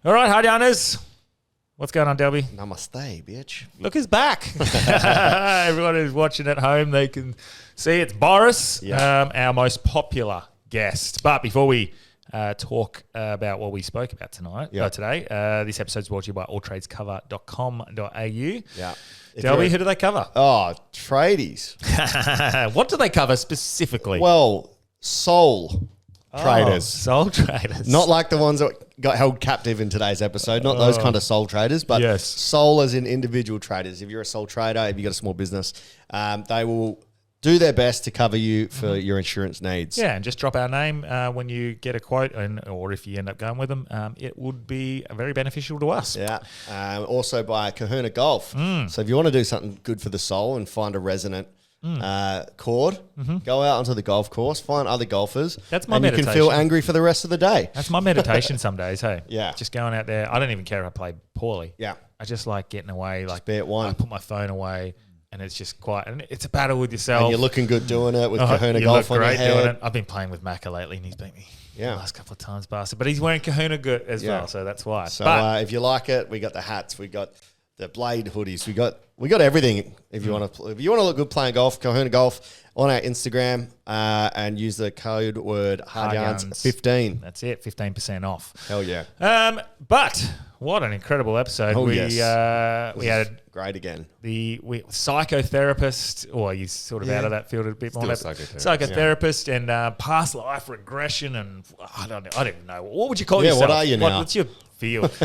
All right, Hardianers. What's going on, Delby? Namaste, bitch. Look who's back. Everyone who's watching at home, they can see it's Boris, our most popular guest. But before we talk about what we spoke about today, this episode's brought to you by alltradescover.com.au. Yeah. Delby, who do they cover? Oh, tradies. What do they cover specifically? Well, soul traders. Soul traders. Not like the ones that got held captive in today's episode, not those kind of soul traders, but soul as in individual traders. If you're a soul trader, if you've got a small business, they will do their best to cover you for your insurance needs. Yeah, and just drop our name when you get a quote, or if you end up going with them, it would be very beneficial to us. Yeah. Also by Kahuna Golf. So if you want to do something good for the soul and find a resonant chord, go out onto the golf course, find other golfers. That's my and meditation. You can feel angry for the rest of the day. That's my meditation some days, hey? Yeah. Just going out there. I don't even care if I play poorly. Yeah. I just like getting away. Like, bear one. I put my phone away. And it's just quiet. And it's a battle with yourself. And you're looking good doing it with Kahuna Golf on your head. Doing it. I've been playing with Macca lately and he's beat me the Yeah. last couple of times, bastard. But he's wearing Kahuna good as well, so that's why. So if you like it, we got the hats, we got the blade hoodies, we got everything. If you want to look good playing golf, Kahuna Golf on our Instagram, and use the code word HardYarns15. That's it, 15% off. Hell yeah! But what an incredible episode. Oh, we had great again. The psychotherapist, or you sort of out of that field a bit more. Psychotherapist and past life regression, and I don't even know. What would you call yourself? What are you now? What's your field?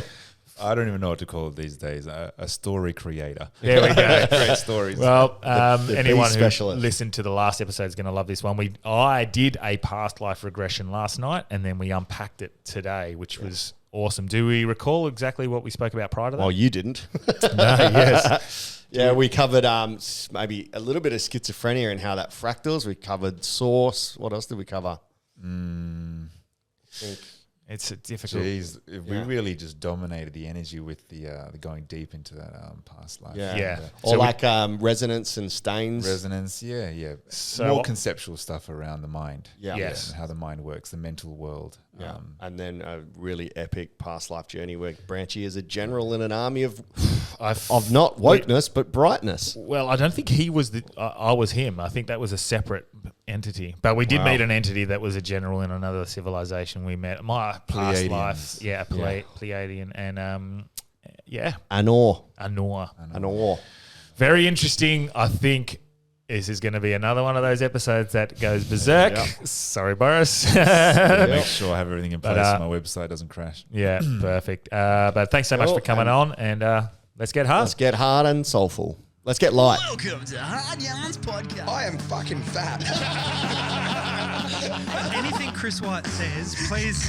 I don't even know what to call it these days. A story creator. There we go. Great stories. Well, the anyone who listened to the last episode is going to love this one. I did a past life regression last night, and then we unpacked it today, which was awesome. Do we recall exactly what we spoke about prior to that? Well, you didn't. No, yes. Yeah, we covered maybe a little bit of schizophrenia and how that fractals. We covered source. What else did we cover? It's a difficult. Jeez, we really just dominated the energy with the going deep into that past life. Yeah. Or so resonance and stains. Resonance, yeah. So more conceptual stuff around the mind. Yeah. Yes. And how the mind works, the mental world. Yeah. And then a really epic past life journey where Branchy is a general in an army of not wokeness, but brightness. Well, I don't think he was I was him. I think that was a separate entity. But we did meet an entity that was a general in another civilization. We met my past life. Yeah, Pleiadian. And Anor. Very interesting. I think this is going to be another one of those episodes that goes berserk. Sorry, Boris. Make sure I have everything in place so my website doesn't crash. Yeah, perfect. But thanks so much for coming on, and let's get hard. Let's get hard and soulful. Let's get light. Welcome to Hard Yarns Podcast. I am fucking fat. Anything Chris White says, please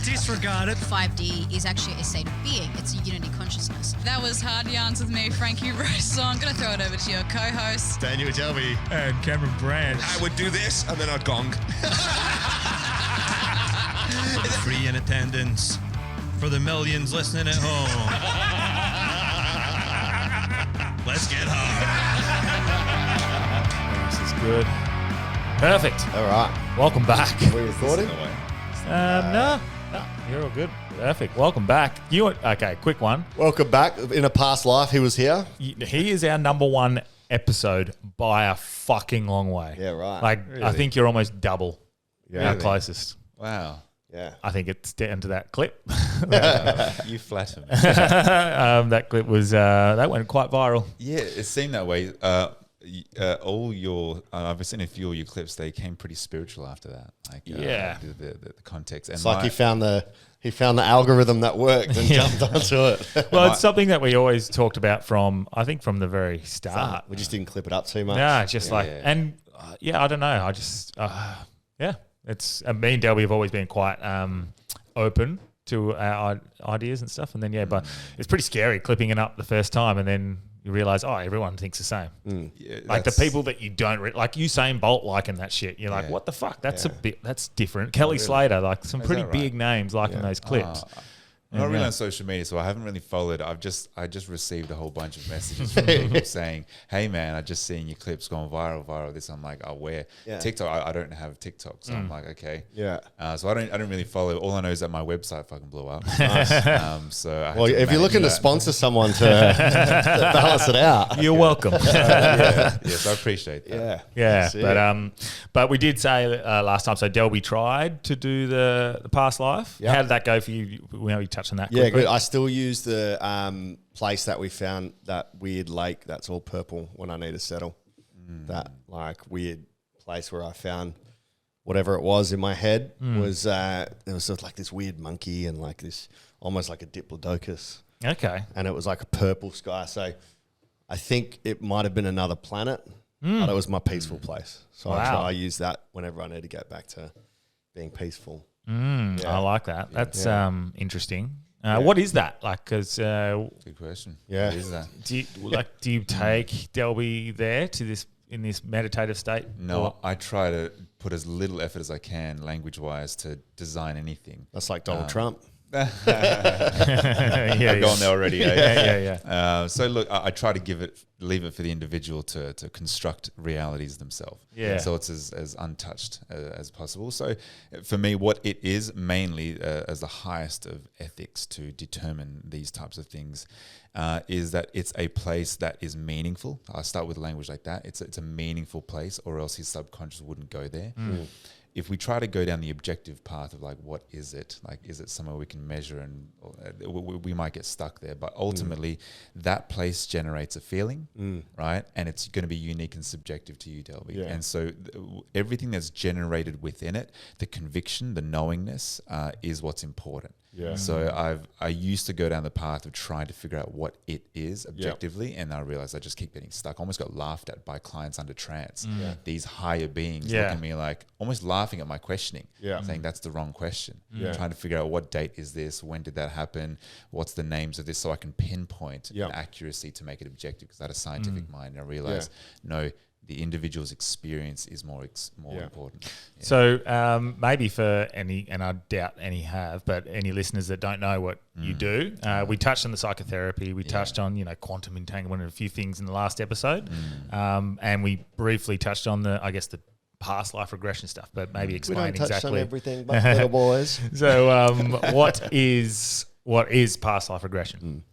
disregard it. 5D is actually a state of being. It's a unity consciousness. That was Hard Yarns with me, Frankie Rose. So I'm going to throw it over to your co-host, Daniel Delby. And Cameron Branch. I would do this and then I'd gong. Free in attendance for the millions listening at home. Let's get hard. This is good. Perfect. All right. Welcome back. Are we recording? No, you're all good. Perfect. Welcome back. Okay, quick one. Welcome back. In a past life, he was here. He is our number one episode by a fucking long way. Yeah, right. Like, Really? I think you're almost double our closest. Wow. Yeah. I think it's down to that clip. You flatter me. That clip was, that went quite viral. Yeah, it seemed that way. All your, I've seen a few of your clips. They came pretty spiritual after that. Like, the context. And It's like he found the algorithm that worked and jumped onto it. Well, it's something that we always talked about from the very start. We just didn't clip it up too much. Yeah, just I don't know. I just, it's me and Delby have always been quite open to our ideas and stuff. And then, but it's pretty scary clipping it up the first time and then you realize, everyone thinks the same. Yeah, like the people that you don't, like Usain Bolt liking that shit. You're like, what the fuck? That's that's different. Kelly Slater, like some pretty big names liking those clips. I'm not really on social media, so I haven't really followed. I just received a whole bunch of messages from people saying, "Hey man, I just seen your clips going viral. This." I'm like, "Oh, where?" TikTok. I don't have TikTok, so I'm like, okay. Yeah. So I don't really follow. All I know is that my website fucking blew up. Nice. So I had Well, to if you're looking to manage that. sponsor someone to balance it out, You're welcome. Yes, I appreciate that. Yeah, That's but we did say last time. So Delby tried to do the past life. Yep. How did that go for you? We touched on that. Yeah, quickly. good. I still use the place that we found, that weird lake that's all purple, when I need to settle. That like weird place where I found whatever it was in my head was there was sort of like this weird monkey and like this almost like a diplodocus, Okay. and it was like a purple sky. So I think it might have been another planet, but it was my peaceful place. So I use that whenever I need to get back to being peaceful. I like that. That's interesting. What is that like? Because Good question. Yeah. What is that? do you take Delby there to this in this meditative state? No, I try to put as little effort as I can, language-wise, to design anything. That's like Donald Trump. Yeah, I've gone there already. yeah. So look, I try to leave it for the individual to construct realities themselves. Yeah. So it's as untouched as possible. So for me, what it is mainly as the highest of ethics to determine these types of things is that it's a place that is meaningful. I start with language like that. It's a meaningful place, or else his subconscious wouldn't go there. If we try to go down the objective path of like, what is it? Like, is it somewhere we can measure, and we might get stuck there. But ultimately, that place generates a feeling, right? And it's going to be unique and subjective to you, Delby. Yeah. And so everything that's generated within it, the conviction, the knowingness, is what's important. Yeah. So I used to go down the path of trying to figure out what it is objectively, and I realized I just keep getting stuck. I almost got laughed at by clients under trance. These higher beings look at me like almost laughing at my questioning, saying that's the wrong question. Trying to figure out what date is this, when did that happen, what's the names of this, so I can pinpoint an accuracy to make it objective, because I had a scientific mind, and I realized no, the individual's experience is more important. Yeah. So maybe for any, and I doubt any have, but any listeners that don't know what you do, we touched on the psychotherapy, we touched on quantum entanglement and a few things in the last episode, and we briefly touched on the past life regression stuff, but maybe explain we don't touch exactly on everything, but little boys. So what is past life regression?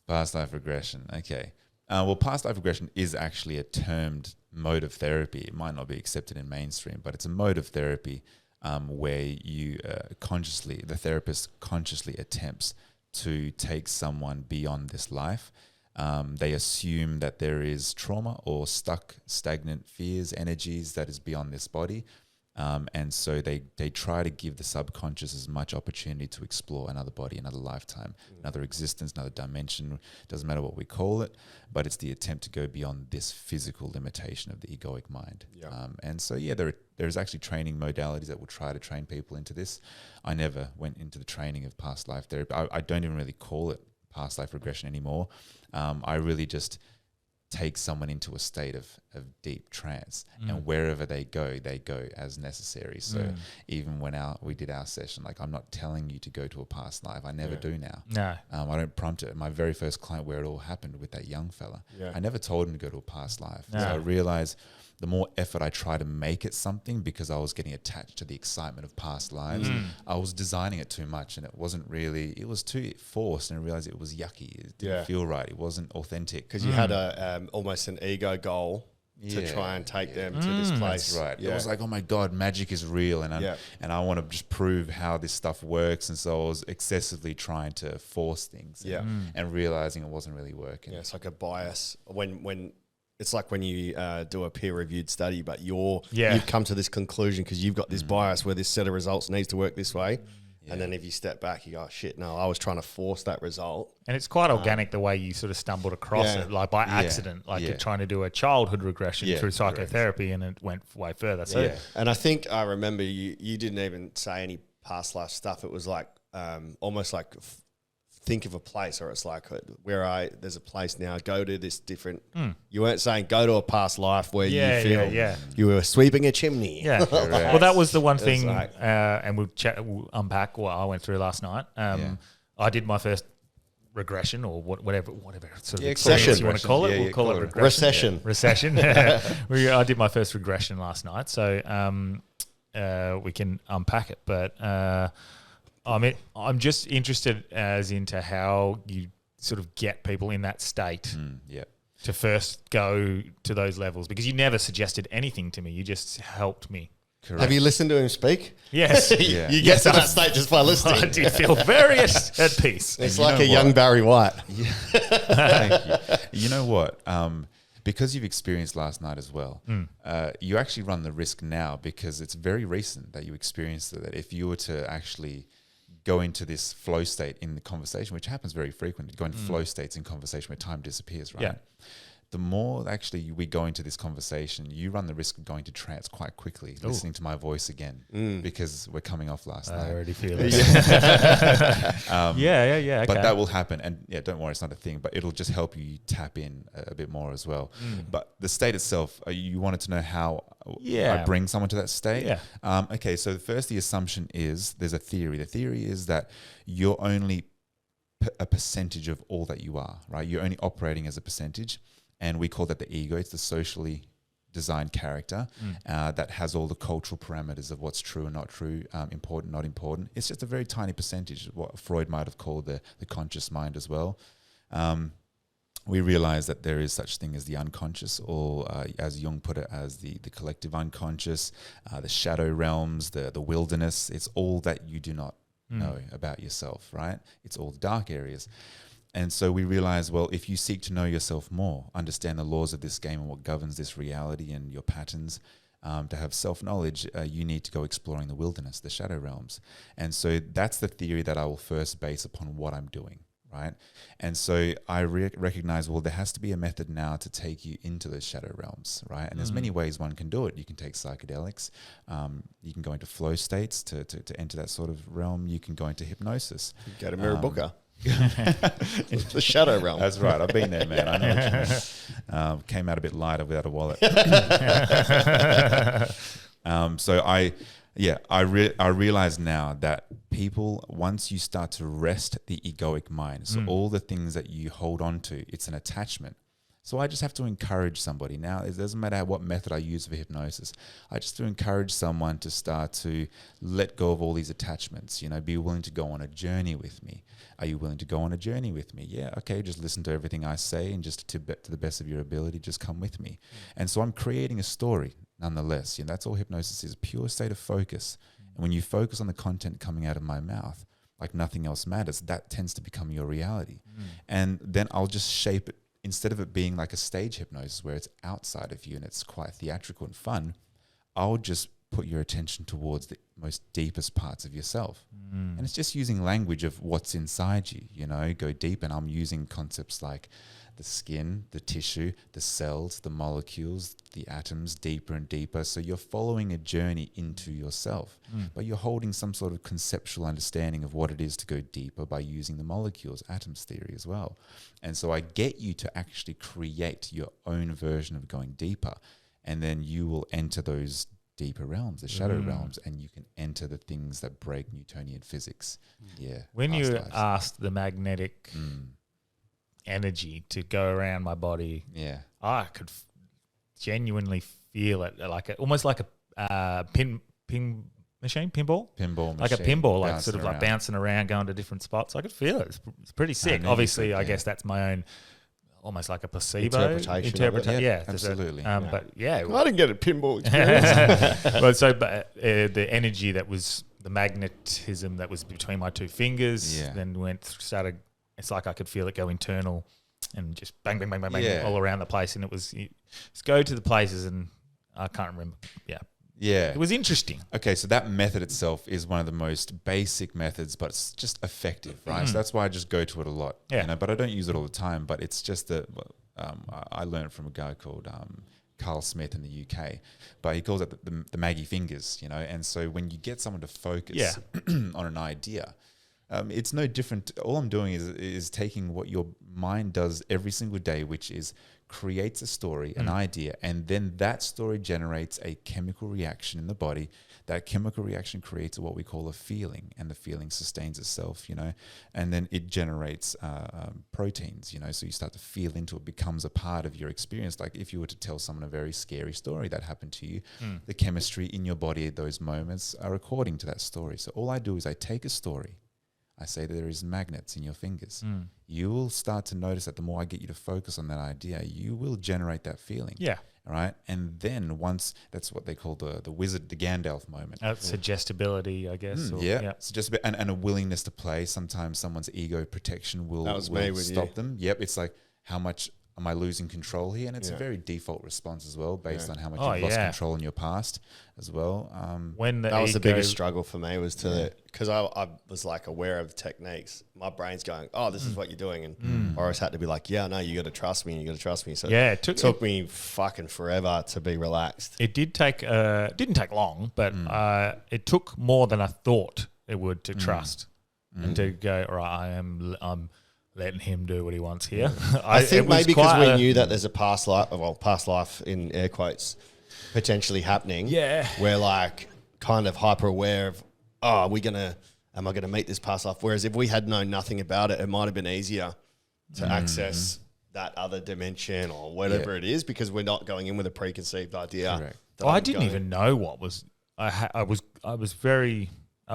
Past life regression. Okay. Well, past life regression is actually a termed mode of therapy. It might not be accepted in mainstream, but it's a mode of therapy where you the therapist consciously attempts to take someone beyond this life. They assume that there is trauma or stagnant fears, energies that is beyond this body. And so they try to give the subconscious as much opportunity to explore another body, another lifetime, another existence, another dimension. Doesn't matter what we call it, but it's the attempt to go beyond this physical limitation of the egoic mind. And so, there's actually training modalities that will try to train people into this. I never went into the training of past life therapy. I don't even really call it past life regression anymore. I really just take someone into a state of deep trance, and wherever they go as necessary. So even when we did our session, like, I'm not telling you to go to a past life. I never do now. No. I don't prompt it. My very first client, where it all happened with that young fella, I never told him to go to a past life. No. So I realized the more effort I try to make it something, because I was getting attached to the excitement of past lives, I was designing it too much, and it was too forced, and I realized it was yucky. It didn't feel right. It wasn't authentic. Because you had almost an ego goal to try and take them to this place. That's right. It was like, oh my God, magic is real, and I want to just prove how this stuff works, and so I was excessively trying to force things, and realizing it wasn't really working. Yeah, it's like a bias when it's like when you do a peer-reviewed study, but you've come to this conclusion because you've got this bias where this set of results needs to work this way. And then if you step back, you go, oh, shit, no, I was trying to force that result. And it's quite organic the way you sort of stumbled across it, like by accident, like you're trying to do a childhood regression through psychotherapy, and it went way further. So And I think I remember you didn't even say any past life stuff. It was like almost like think of a place, or it's like there's a place now, go to this different. You weren't saying go to a past life where you feel you were sweeping a chimney. Yeah. Well, that was the one thing, and we'll unpack what I went through last night. I did my first regression or whatever sort of Session. experience you want to call it. Yeah, We'll call it regression. Recession. Recession. I did my first regression last night, so we can unpack it. But I'm just interested as into how you sort of get people in that state to first go to those levels, because you never suggested anything to me. You just helped me. Correct. Have you listened to him speak? Yes. Yeah. You get to that state just by listening. I did feel very at peace. It's you like know a young what? Barry White. Thank you. You know what? Because you've experienced last night as well, you actually run the risk now, because it's very recent that you experienced it, that if you were to actually go into this flow state in the conversation, which happens very frequently, go into flow states in conversation where time disappears, right? Yeah. The more actually we go into this conversation, you run the risk of going to trance quite quickly, listening to my voice again, because we're coming off last I night. already feel it. Yeah. Okay. But that will happen, and don't worry, it's not a thing. But it'll just help you tap in a bit more as well. But the state itself, you wanted to know how I bring someone to that state. Yeah. Okay, so the assumption is there's a theory. The theory is that you're only a percentage of all that you are, right? You're only operating as a percentage, and we call that the ego. It's the socially designed character that has all the cultural parameters of what's true and not true, important, not important. It's just a very tiny percentage of what Freud might have called the conscious mind as well. We realize that there is such thing as the unconscious, or as Jung put it, as the collective unconscious, the shadow realms, the wilderness. It's all that you do not know about yourself, right? It's all the dark areas. And so we realize, well, if you seek to know yourself more, understand the laws of this game and what governs this reality and your patterns, to have self-knowledge, you need to go exploring the wilderness, the shadow realms. And so that's the theory that I will first base upon what I'm doing, right? And so I recognize, well, there has to be a method now to take you into those shadow realms, right? And there's many ways one can do it. You can take psychedelics. You can go into flow states to enter that sort of realm. You can go into hypnosis. Go to Mirrabooka. Into the shadow realm. That's right. I've been there, man. I know what you mean. Came out a bit lighter without a wallet. So I realize now that people, once you start to rest the egoic mind, so all the things that you hold on to, it's an attachment. So I just have to encourage somebody. Now, it doesn't matter what method I use for hypnosis. I just have to encourage someone to start to let go of all these attachments, be willing to go on a journey with me. Are you willing to go on a journey with me? Yeah, okay, just listen to everything I say, and just to the best of your ability, just come with me. And so I'm creating a story nonetheless. That's all hypnosis is, pure state of focus. And when you focus on the content coming out of my mouth, like nothing else matters, that tends to become your reality. And then I'll just shape it. Instead of it being like a stage hypnosis where it's outside of you and it's quite theatrical and fun, I'll just put your attention towards the most deepest parts of yourself. And it's just using language of what's inside you, go deep. And I'm using concepts like the skin, the tissue, the cells, the molecules, the atoms, deeper and deeper. So you're following a journey into yourself, but you're holding some sort of conceptual understanding of what it is to go deeper by using the molecules, atoms theory as well. And so I get you to actually create your own version of going deeper, and then you will enter those deeper realms, the shadow realms, and you can enter the things that break Newtonian physics. Yeah. When you lives. asked the magnetic energy to go around my body, I could genuinely feel it, almost like a pinball machine, like a pinball, like sort of like bouncing around, going to different spots. I could feel it. It's pretty sick. Obviously, I guess that's my own, almost like a placebo interpretation. Yeah, absolutely. But yeah, I didn't get a pinball experience. but the energy that was the magnetism that was between my two fingers, then started. It's like I could feel it go internal and just bang, bang, bang, bang, bang all around the place. And it was just go to the places, and I can't remember. Yeah. It was interesting. Okay, so that method itself is one of the most basic methods, but it's just effective, right? So that's why I just go to it a lot. Yeah. But I don't use it all the time. But it's just that I learned from a guy called Carl Smith in the UK, but he calls it the Maggie fingers, And so when you get someone to focus on an idea, It's no different. All I'm doing is taking what your mind does every single day, which is creates a story, an idea, and then that story generates a chemical reaction in the body. That chemical reaction creates what we call a feeling, and the feeling sustains itself, and then it generates proteins, so you start to feel into it, becomes a part of your experience. Like if you were to tell someone a very scary story that happened to you, the chemistry in your body at those moments are according to that story. So all I do is I take a story, I say that there is magnets in your fingers. You will start to notice that the more I get you to focus on that idea, you will generate that feeling. Yeah. Right. And then once, that's what they call the wizard, the Gandalf moment. Suggestibility, I guess. So just a bit, and a willingness to play. Sometimes someone's ego protection will stop them. Yep. It's like, how much am I losing control here? And it's a very default response as well, based on how much you've lost control in your past as well. That was the biggest struggle for me, was because I was like aware of the techniques. My brain's going, oh, this is what you're doing. And Boris had to be like, yeah, no, you got to trust me. You got to trust me. So it took me fucking forever to be relaxed. It did take, didn't take long, but it took more than I thought it would to trust and to go, all right, I'm letting him do what he wants here. I think maybe because we knew that there's a past life in air quotes potentially happening. Yeah. We're like kind of hyper aware of, am I going to meet this past life? Whereas if we had known nothing about it, it might have been easier to access that other dimension or whatever it is, because we're not going in with a preconceived idea. Correct. I didn't even know what was, I was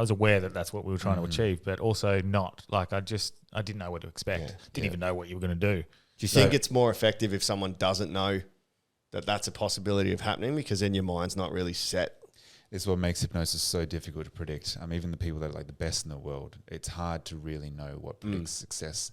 aware that that's what we were trying to achieve, but also not. Like I didn't know what to expect. Didn't even know what you were going to do. Do you think it's more effective if someone doesn't know that that's a possibility of happening, because then your mind's not really set? It's what makes hypnosis so difficult to predict. Even the people that are like the best in the world, it's hard to really know what predicts success.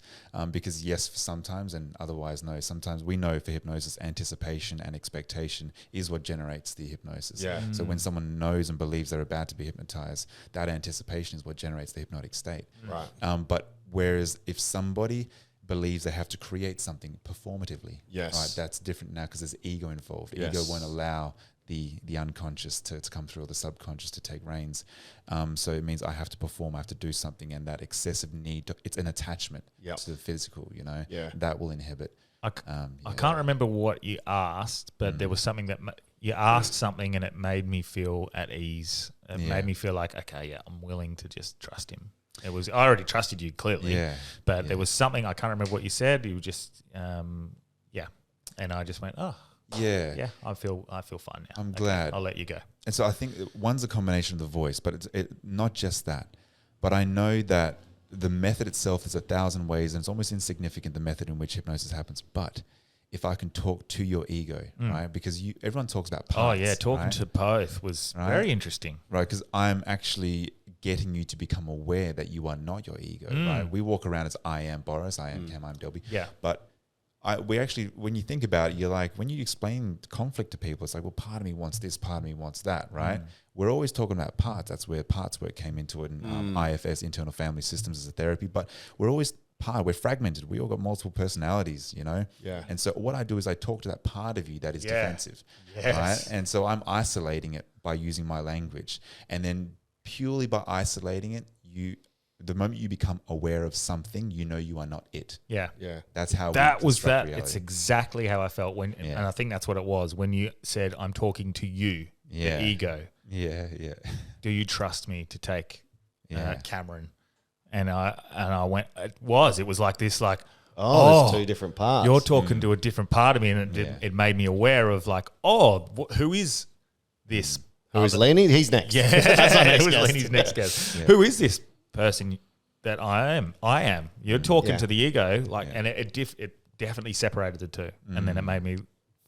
Because yes, sometimes, and otherwise no. Sometimes we know for hypnosis, anticipation and expectation is what generates the hypnosis. Yeah. So when someone knows and believes they're about to be hypnotized, that anticipation is what generates the hypnotic state. Right. But whereas if somebody believes they have to create something performatively, right, that's different now, because there's ego involved. Yes. Ego won't allow the unconscious to come through, or the subconscious to take reins. So it means I have to perform, I have to do something, and that excessive need, it's an attachment to the physical, that will inhibit. I can't remember what you asked, but there was something that you asked something and it made me feel at ease. It made me feel like, okay, I'm willing to just trust him. I already trusted you clearly, but there was something, I can't remember what you said. You just, and I just went, oh. Yeah, I feel fine now. I'm glad. I'll let you go. And so I think one's a combination of the voice, but it's not just that. But I know that the method itself is 1,000 ways, and it's almost insignificant, the method in which hypnosis happens. But if I can talk to your ego, right? Because everyone talks about parts. Talking to both was very interesting. Right, because I'm actually getting you to become aware that you are not your ego, right? We walk around as I am Boris, I am Cam, I'm Delby. Yeah. But we actually, when you think about it, you're like, when you explain conflict to people, it's like, well, part of me wants this, part of me wants that, right? We're always talking about parts. That's where parts work came into it, and IFS, internal family systems, as a therapy. But we're always we're fragmented. We all got multiple personalities, Yeah. And so what I do is I talk to that part of you that is defensive, Yes. right? And so I'm isolating it by using my language, and then purely by isolating it, the moment you become aware of something, you are not it. Yeah. Yeah. That's how That was that. reality. It's exactly how I felt and I think that's what it was when you said, I'm talking to you, the ego. Yeah. Do you trust me to take Cameron? And I went, it was like this, like, there's two different parts. You're talking to a different part of me, and it made me aware of like, who is this? Who is Lenny? He's next. Yeah, That's our next who is guest. Lenny's next guest? Who is this person that I am? You're talking to the ego, and it definitely separated the two, and then it made me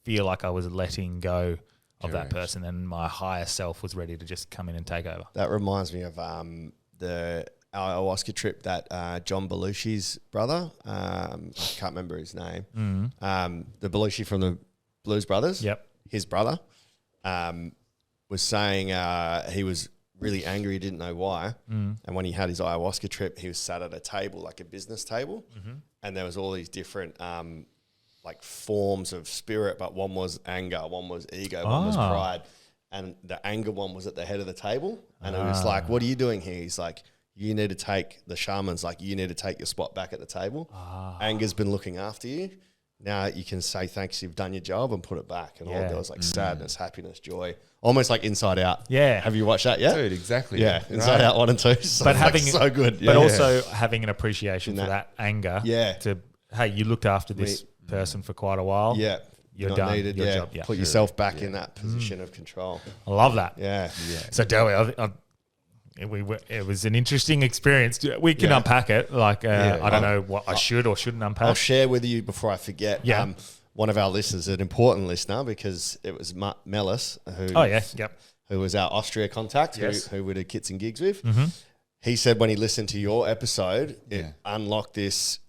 feel like I was letting go of that person, and my higher self was ready to just come in and take over. That reminds me of the ayahuasca trip that John Belushi's brother, I can't remember his name, the Belushi from the Blues Brothers, his brother, was saying he was really angry, he didn't know why. And when he had his ayahuasca trip, he was sat at a table, like a business table, and there was all these different like forms of spirit, but one was anger, one was ego, one was pride. And the anger one was at the head of the table. And it was like, what are you doing here? He's like, you need to take the shaman's like, you need to take your spot back at the table. Anger's been looking after you. Now you can say thanks, you've done your job, and put it back. And all it goes like sadness, happiness, joy, almost like Inside Out. Yeah. Have you watched that yet? Dude, exactly. Yeah, Inside Out 1 and 2. So But having so good. but Yeah. also having an appreciation for that anger. Yeah. To hey, you looked after this person for quite a while. Yeah. You're Not done. needed, Your yeah. job. Yeah. Put yourself back in that position of control. I love that. Yeah. So Delby, it was an interesting experience. We can unpack it. Like I don't know what I should or shouldn't unpack. I'll share with you before I forget. Yeah. One of our listeners, an important listener, because it was Melis, who was our Austria contact, who we did kits and gigs with. He said when he listened to your episode, it unlocked this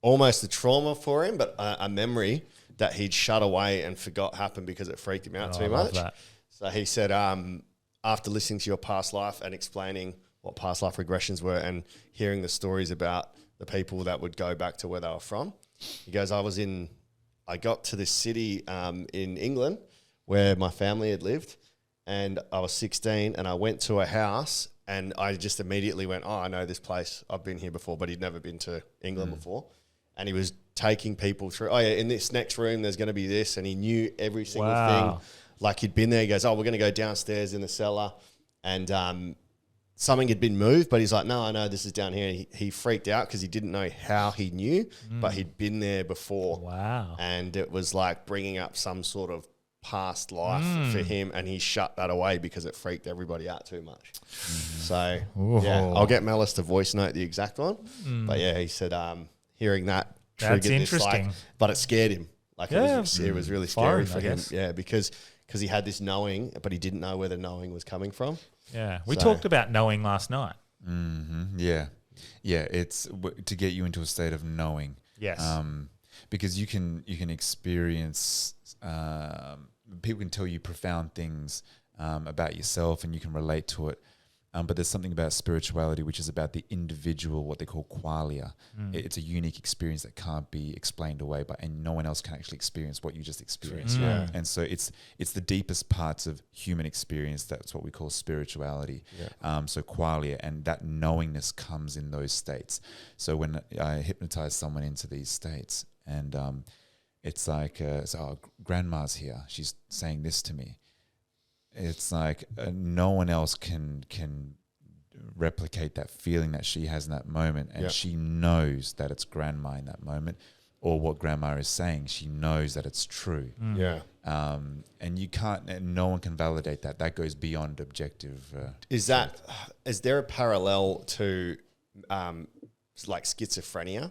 almost a trauma for him, but a memory that he'd shut away and forgot happened because it freaked him out too much. That. So he said, after listening to your past life and explaining what past life regressions were and hearing the stories about the people that would go back to where they were from, he goes, I got to this city in England where my family had lived, and I was 16, and I went to a house, and I just immediately went, I know this place. I've been here before, but he'd never been to England before. And he was taking people through, in this next room, there's going to be this, and he knew every single thing. Like he'd been there. He goes, we're going to go downstairs in the cellar, and something had been moved, but he's like, no, I know this is down here. He freaked out because he didn't know how he knew, but he'd been there before. Wow. And it was like bringing up some sort of past life for him, and he shut that away because it freaked everybody out too much. So, I'll get Melis to voice note the exact one. But yeah, he said hearing that triggered That's interesting. this, but it scared him. Like it was really scary Foreign, for I him. guess. Yeah, because he had this knowing, but he didn't know where the knowing was coming from. Yeah. We talked about knowing last night. Yeah. It's to get you into a state of knowing. Yes. Because you can experience, people can tell you profound things about yourself, and you can relate to it. But there's something about spirituality which is about the individual, what they call qualia. It's a unique experience that can't be explained away, and no one else can actually experience what you just experienced. Right? And so it's the deepest parts of human experience. That's what we call spirituality. So qualia, and that knowingness comes in those states. So when I hypnotize someone into these states, and it's like, grandma's here, she's saying this to me. It's like no one else can replicate that feeling that she has in that moment, and she knows that it's grandma in that moment, or what grandma is saying. She knows that it's true. And you can't, and no one can validate that. That goes beyond objective. Is there a parallel to like schizophrenia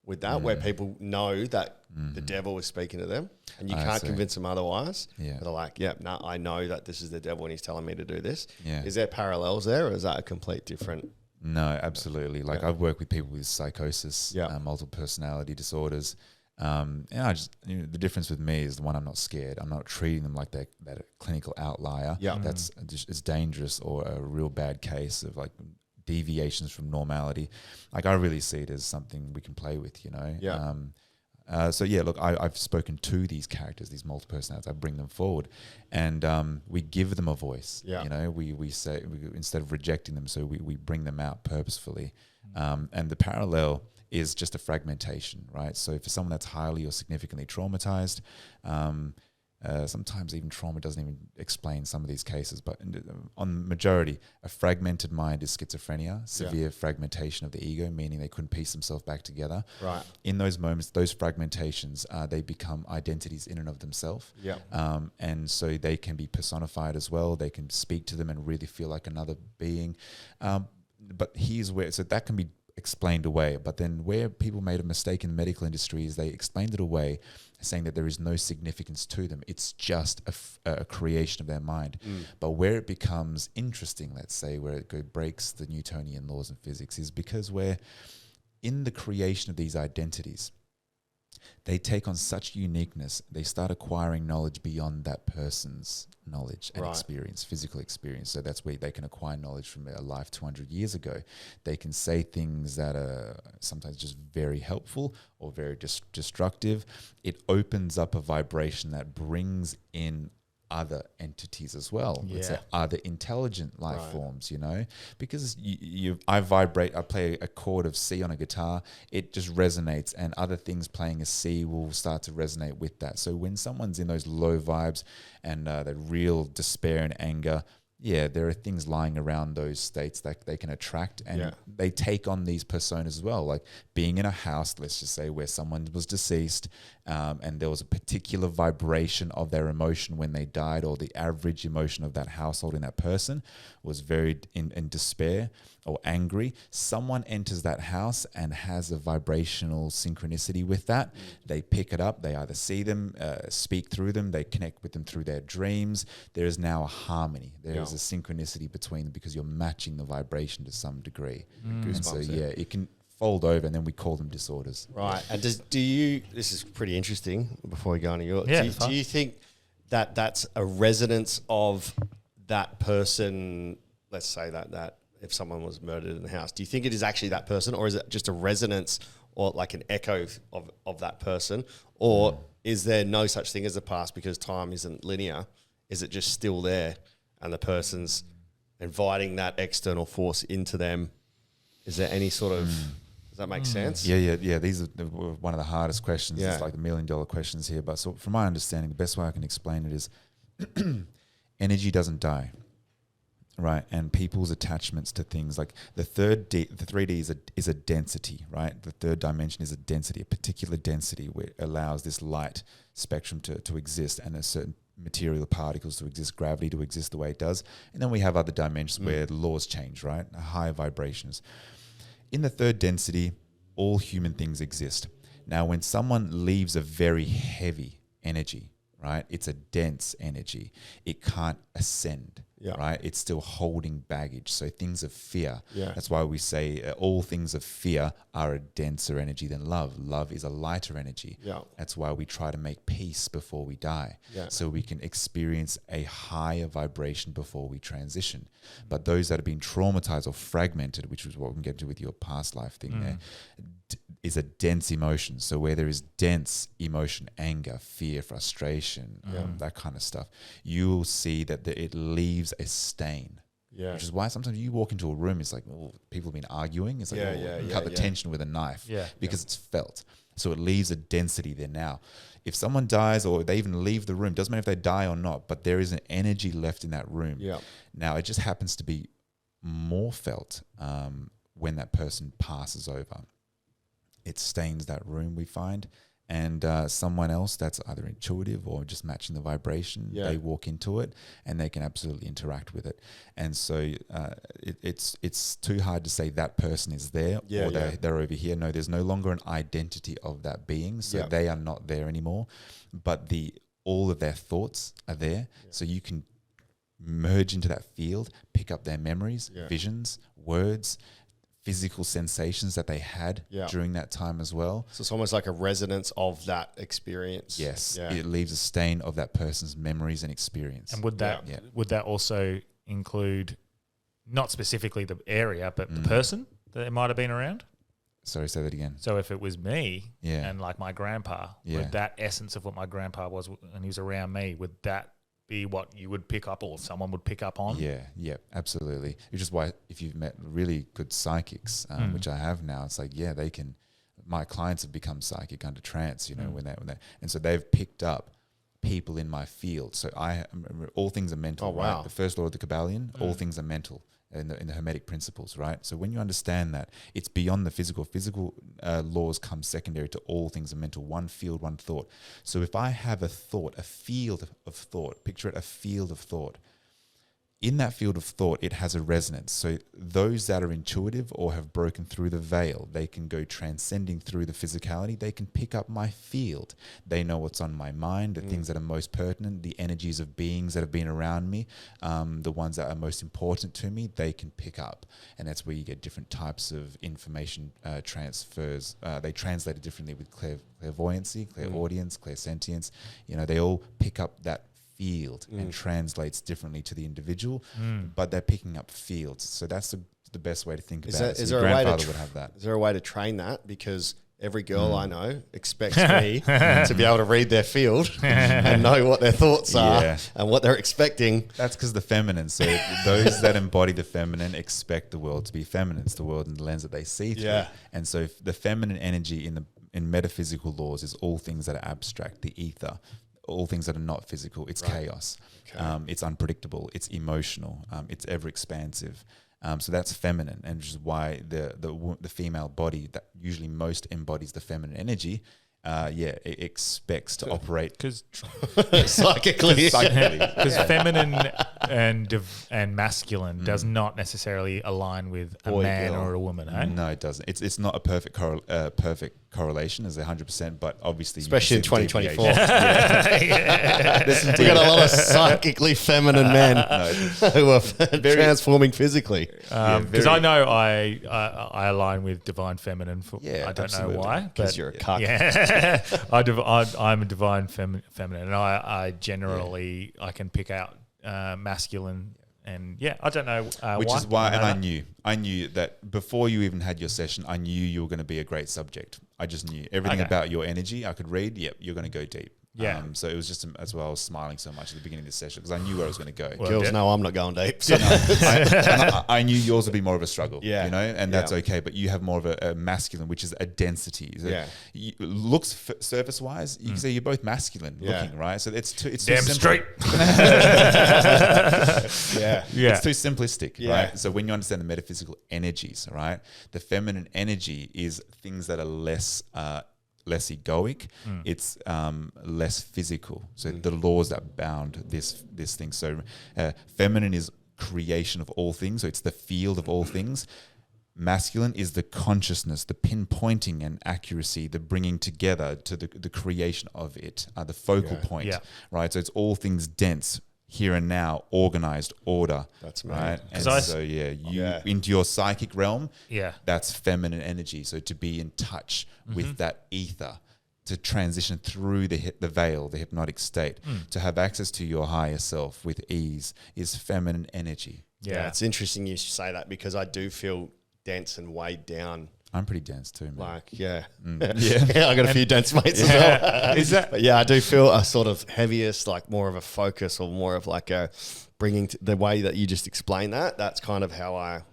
with that, where people know that the devil is speaking to them, and you can't convince them otherwise? They're like, I know that this is the devil and he's telling me to do this. Is there parallels there, or is that a complete different? No, absolutely. Like I've worked with people with psychosis, multiple personality disorders. And the difference with me is the one, I'm not scared. I'm not treating them like that clinical outlier. That's it's dangerous, or a real bad case of like deviations from normality. Like I really see it as something we can play with, Look, I've spoken to these characters, these multiple personalities. I bring them forward, and we give them a voice. We say, instead of rejecting them, so we bring them out purposefully. And the parallel is just a fragmentation, right? So for someone that's highly or significantly traumatized, sometimes even trauma doesn't even explain some of these cases, but on majority, a fragmented mind is schizophrenia, severe fragmentation of the ego, meaning they couldn't piece themselves back together. Right. In those moments, those fragmentations, they become identities in and of themselves. And so they can be personified as well. They can speak to them and really feel like another being. But here's where, so that can be explained away. But then where people made a mistake in the medical industry is they explained it away, saying that there is no significance to them. It's just a creation of their mind. But where it becomes interesting, let's say, where it breaks the Newtonian laws in physics, is because we're in the creation of these identities. They take on such uniqueness, they start acquiring knowledge beyond that person's knowledge and experience, physical experience. So that's where they can acquire knowledge from a life 200 years ago. They can say things that are sometimes just very helpful or very destructive. It opens up a vibration that brings in other entities as well. Let's say other intelligent life forms, because I play a chord of C on a guitar, it just resonates, and other things playing a C will start to resonate with that. So when someone's in those low vibes and the real despair and anger, there are things lying around those states that they can attract, and they take on these personas as well. Like being in a house, let's just say, where someone was deceased, and there was a particular vibration of their emotion when they died, or the average emotion of that household in that person was very in despair or angry. Someone enters that house and has a vibrational synchronicity with that. They pick it up. They either see them, speak through them, they connect with them through their dreams. There is now a harmony. There is a synchronicity between them because you're matching the vibration to some degree. And so, it can fold over, and then we call them disorders. Right. And this is pretty interesting before we go on to yours. Do you think that that's a resonance of that person? Let's say that if someone was murdered in the house, do you think it is actually that person, or is it just a resonance or like an echo of that person? Or is there no such thing as the past because time isn't linear? Is it just still there and the person's inviting that external force into them? Is there any sort of... Does that make sense? Yeah. These are one of the hardest questions. It's like the $1 million questions here. But so from my understanding, the best way I can explain it is energy doesn't die. Right, and people's attachments to things like the 3D is a density, right? The third dimension is a density, a particular density where it allows this light spectrum to exist, and a certain material particles to exist, gravity to exist the way it does. And then we have other dimensions where the laws change, right? Higher vibrations. In the third density, all human things exist. Now, when someone leaves a very heavy energy, right? It's a dense energy. It can't ascend. Right, it's still holding baggage. So things of fear. That's why we say all things of fear are a denser energy than love. Love is a lighter energy. That's why we try to make peace before we die, so we can experience a higher vibration before we transition. But those that have been traumatized or fragmented, which is what we can get to with your past life thing, there is a dense emotion. So where there is dense emotion, anger, fear, frustration, that kind of stuff, you will see that it leaves a stain. Which is why sometimes you walk into a room, it's like, people have been arguing. It's like, cut the tension with a knife because it's felt. So it leaves a density there. Now, if someone dies or they even leave the room, doesn't matter if they die or not, but there is an energy left in that room. Now, it just happens to be more felt when that person passes over. It stains that room, we find. And someone else that's either intuitive or just matching the vibration, they walk into it and they can absolutely interact with it. And so it's too hard to say that person is there or they're over here. No, there's no longer an identity of that being, so they are not there anymore. But all of their thoughts are there, so you can merge into that field, pick up their memories, visions, words, physical sensations that they had during that time as well. So it's almost like a resonance of that experience. Yes, it leaves a stain of that person's memories and experience. And would that also include not specifically the area, but the person that it might have been around? Sorry, say that again. So if it was me and like my grandpa, would that essence of what my grandpa was and he was around me, would that be what you would pick up or someone would pick up on? Yeah, absolutely. Which is why if you've met really good psychics, which I have now, it's like, they can, my clients have become psychic under trance, when they, and so they've picked up people in my field. So all things are mental. Oh, wow. Right? The first law of the Kabbalion, all things are mental. In the Hermetic principles, right? So when you understand that, it's beyond the physical. Physical laws come secondary to all things are mental. One field, one thought. So if I have a thought, a field of thought, picture it, a field of thought. In that field of thought, it has a resonance. So those that are intuitive or have broken through the veil, they can go transcending through the physicality. They can pick up my field. They know what's on my mind, the things that are most pertinent, the energies of beings that have been around me, the ones that are most important to me, they can pick up. And that's where you get different types of information transfers. They translate it differently with clairvoyancy, clairaudience, clairsentience. They all pick up that field and translates differently to the individual, but they're picking up fields. So that's the best way to think about it. So Is your there a way grandfather would have that. Is there a way to train that? Because every girl I know expects me to be able to read their field and know what their thoughts are and what they're expecting. That's because the feminine. So those that embody the feminine expect the world to be feminine. It's the world in the lens that they see through. Yeah. And so the feminine energy in metaphysical laws is all things that are abstract, the ether, all things that are not physical. It's chaos. Okay. It's unpredictable. It's emotional. It's ever expansive. So that's feminine, and which is why the female body that usually most embodies the feminine energy, it expects to operate Because Psychically. because feminine and masculine does not necessarily align with a Boy, man girl. or a woman, eh? No, it doesn't. It's not a perfect correlation as 100%, but obviously, Especially in you can see 2024. deviation. We got a lot of psychically feminine men who are transforming physically. Because I know I align with divine feminine. I don't absolutely. know why, Because but you're a cuck. yeah, I'm a divine feminine, and I generally I can pick out masculine, and I don't know Which why. is why, and know. I knew that before you even had your session, I knew you were going to be a great subject. I just knew everything about your energy. I could read. Yep, you're going to go deep. Yeah. So it was just as well. I was smiling so much at the beginning of this session because I knew where I was going to go. Well, Girls know I'm not going deep. So. I knew yours would be more of a struggle. Yeah. You know, and that's okay. But you have more of a masculine, which is a density. So looks surface wise, you can say you're both masculine looking, right? So it's too Damn simple. straight. Yeah. It's too simplistic, Yeah. right? So when you understand the metaphysical energies, right, the feminine energy is things that are less egoic. It's less physical. So the laws that bound this thing. So feminine is creation of all things. So it's the field of all things. Masculine is the consciousness, the pinpointing and accuracy, the bringing together to the creation of it, the focal point, right? So it's all things dense, here and now, organized order. That's right. And Yeah. into your psychic realm, Yeah. that's feminine energy. So to be in touch with that ether, to transition through the veil, the hypnotic state, to have access to your higher self with ease is feminine energy. Yeah, it's interesting you say that because I do feel dense and weighed down. I'm pretty dense too, man. Like, yeah. Yeah. I got a few dense mates as well. Is that? But yeah, I do feel a sort of heaviest, like more of a focus or more of like a bringing the way that you just explained that. That's kind of how I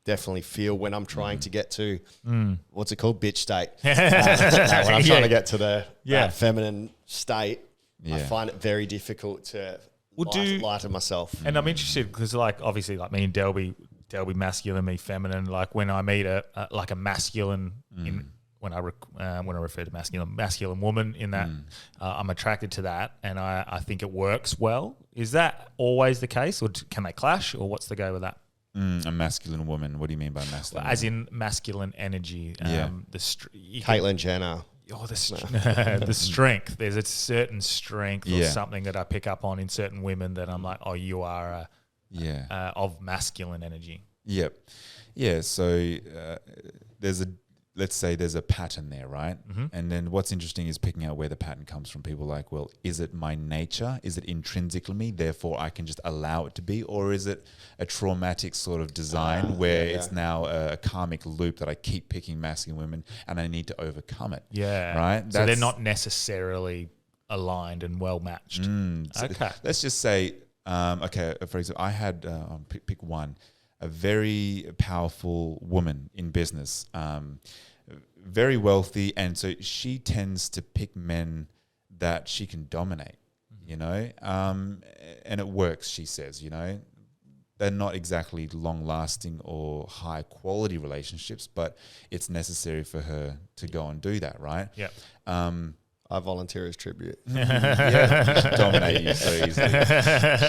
definitely feel when I'm trying to get to, what's it called? Bitch state. When I'm trying to get to that feminine state, I find it very difficult to lighten myself. And I'm interested because, like, obviously, like me and Delby masculine, me feminine. Like when I meet a masculine, when I refer to masculine woman, in that I'm attracted to that, and I think it works well. Is that always the case, or can they clash, or what's the go with that? A masculine woman. What do you mean by masculine? As in masculine energy. Caitlyn Jenner. The strength. There's a certain strength or something that I pick up on in certain women that I'm like, oh, you are of masculine energy. Yep. Yeah. So let's say there's a pattern there, right? And then what's interesting is picking out where the pattern comes from. People are like, well, is it my nature? Is it intrinsically me? Therefore, I can just allow it to be, or is it a traumatic sort of design where it's now a karmic loop that I keep picking masculine women and I need to overcome it? Yeah. Right. So they're not necessarily aligned and well matched. Okay. Let's just say, for example, I had pick one. A very powerful woman in business, very wealthy, and so she tends to pick men that she can dominate, you know, and it works, she says, you know. They're not exactly long-lasting or high-quality relationships, but it's necessary for her to go and do that, right? Yeah. I volunteer as tribute. Dominate you so easily.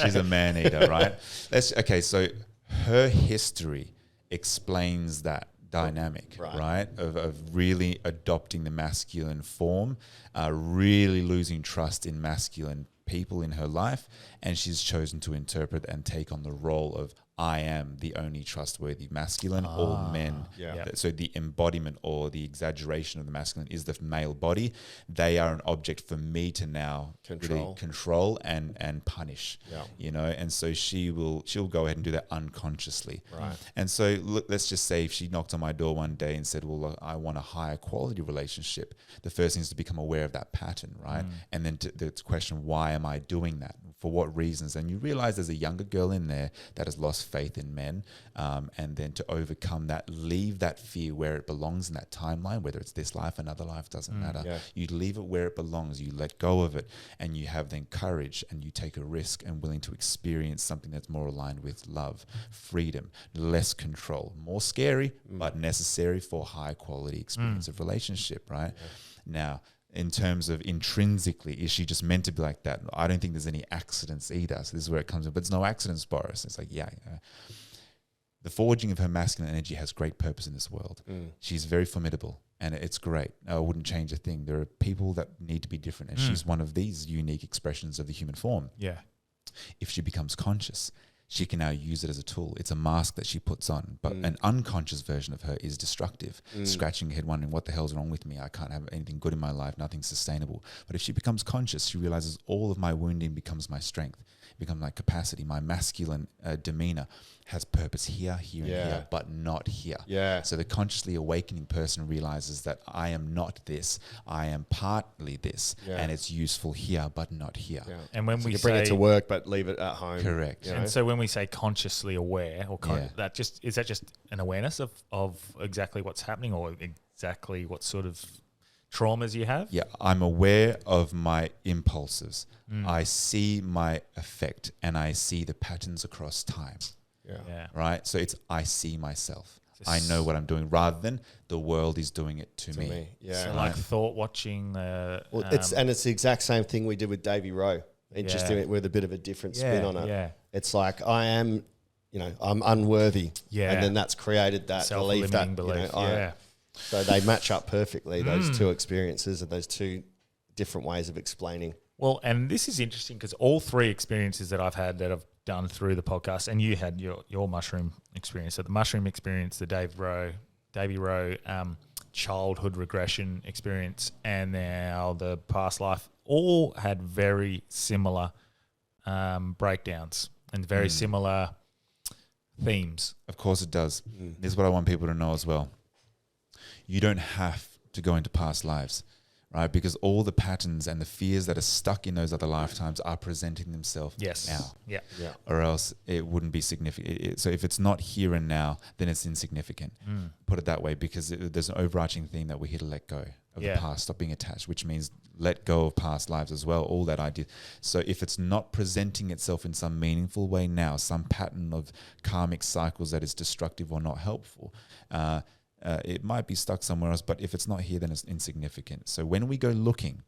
She's a man-eater, right? So her history explains that dynamic, right? Of really adopting the masculine form, really losing trust in masculine people in her life, and she's chosen to interpret and take on the role of I am the only trustworthy masculine. All men. Yeah. So the embodiment or the exaggeration of the masculine is the male body. They are an object for me to now really control and punish. Yeah. You know, and so she'll go ahead and do that unconsciously. Right. And so look, let's just say if she knocked on my door one day and said, well, look, I want a higher quality relationship, the first thing is to become aware of that pattern, right? And then to question, why am I doing that? For what reasons? And you realize there's a younger girl in there that has lost faith in men, and then to overcome that, leave that fear where it belongs in that timeline, whether it's this life, another life, doesn't matter. Yeah. You leave it where it belongs, you let go of it, and you have then courage, and you take a risk and willing to experience something that's more aligned with love, freedom, less control, more scary, but necessary for high quality experience of relationship, right? Now, in terms of intrinsically, is she just meant to be like that? I don't think there's any accidents either. So this is where it comes in. But there's no accidents, Boris. It's like, the forging of her masculine energy has great purpose in this world. She's very formidable, and it's great. I wouldn't change a thing. There are people that need to be different, and she's one of these unique expressions of the human form. Yeah. If she becomes conscious, she can now use it as a tool. It's a mask that she puts on. But an unconscious version of her is destructive, scratching her head wondering, what the hell's wrong with me? I can't have anything good in my life, nothing sustainable. But if she becomes conscious, she realizes all of my wounding becomes my strength, becomes my capacity. My masculine demeanor has purpose here, here, and here, but not here. Yeah. So the consciously awakening person realizes that I am not this, I am partly this, and it's useful here, but not here. Yeah. And when So we you bring it say- to work, but leave it at home. Correct. You know? And so when we say consciously aware, or is that just an awareness of exactly what's happening, or exactly what sort of traumas you have? Yeah, I'm aware of my impulses. I see my effect, and I see the patterns across time. Yeah. Right? So it's I see myself. I know what I'm doing, rather than the world is doing it to me. Yeah. So like thought watching. Well, it's the exact same thing we did with Davey Rowe. Just doing it with a bit of a different spin on it. Yeah. It's like I am, I'm unworthy. Yeah. And then that's created that belief that, belief. so they match up perfectly, those two experiences and those two different ways of explaining. Well, and this is interesting because all three experiences that I've had that I've done through the podcast, and you had your mushroom experience. So the mushroom experience, the Davey Rowe childhood regression experience, and now the past life, all had very similar breakdowns and very similar themes. Of course it does. This is what I want people to know as well. You don't have to go into past lives, right? Because all the patterns and the fears that are stuck in those other lifetimes are presenting themselves now. Yeah. Or else it wouldn't be significant. So if it's not here and now, then it's insignificant. Put it that way, because there's an overarching theme that we're here to let go of the past, stop being attached, which means let go of past lives as well, all that I did. So if it's not presenting itself in some meaningful way now, some pattern of karmic cycles that is destructive or not helpful, it might be stuck somewhere else, but if it's not here, then it's insignificant. So when we go looking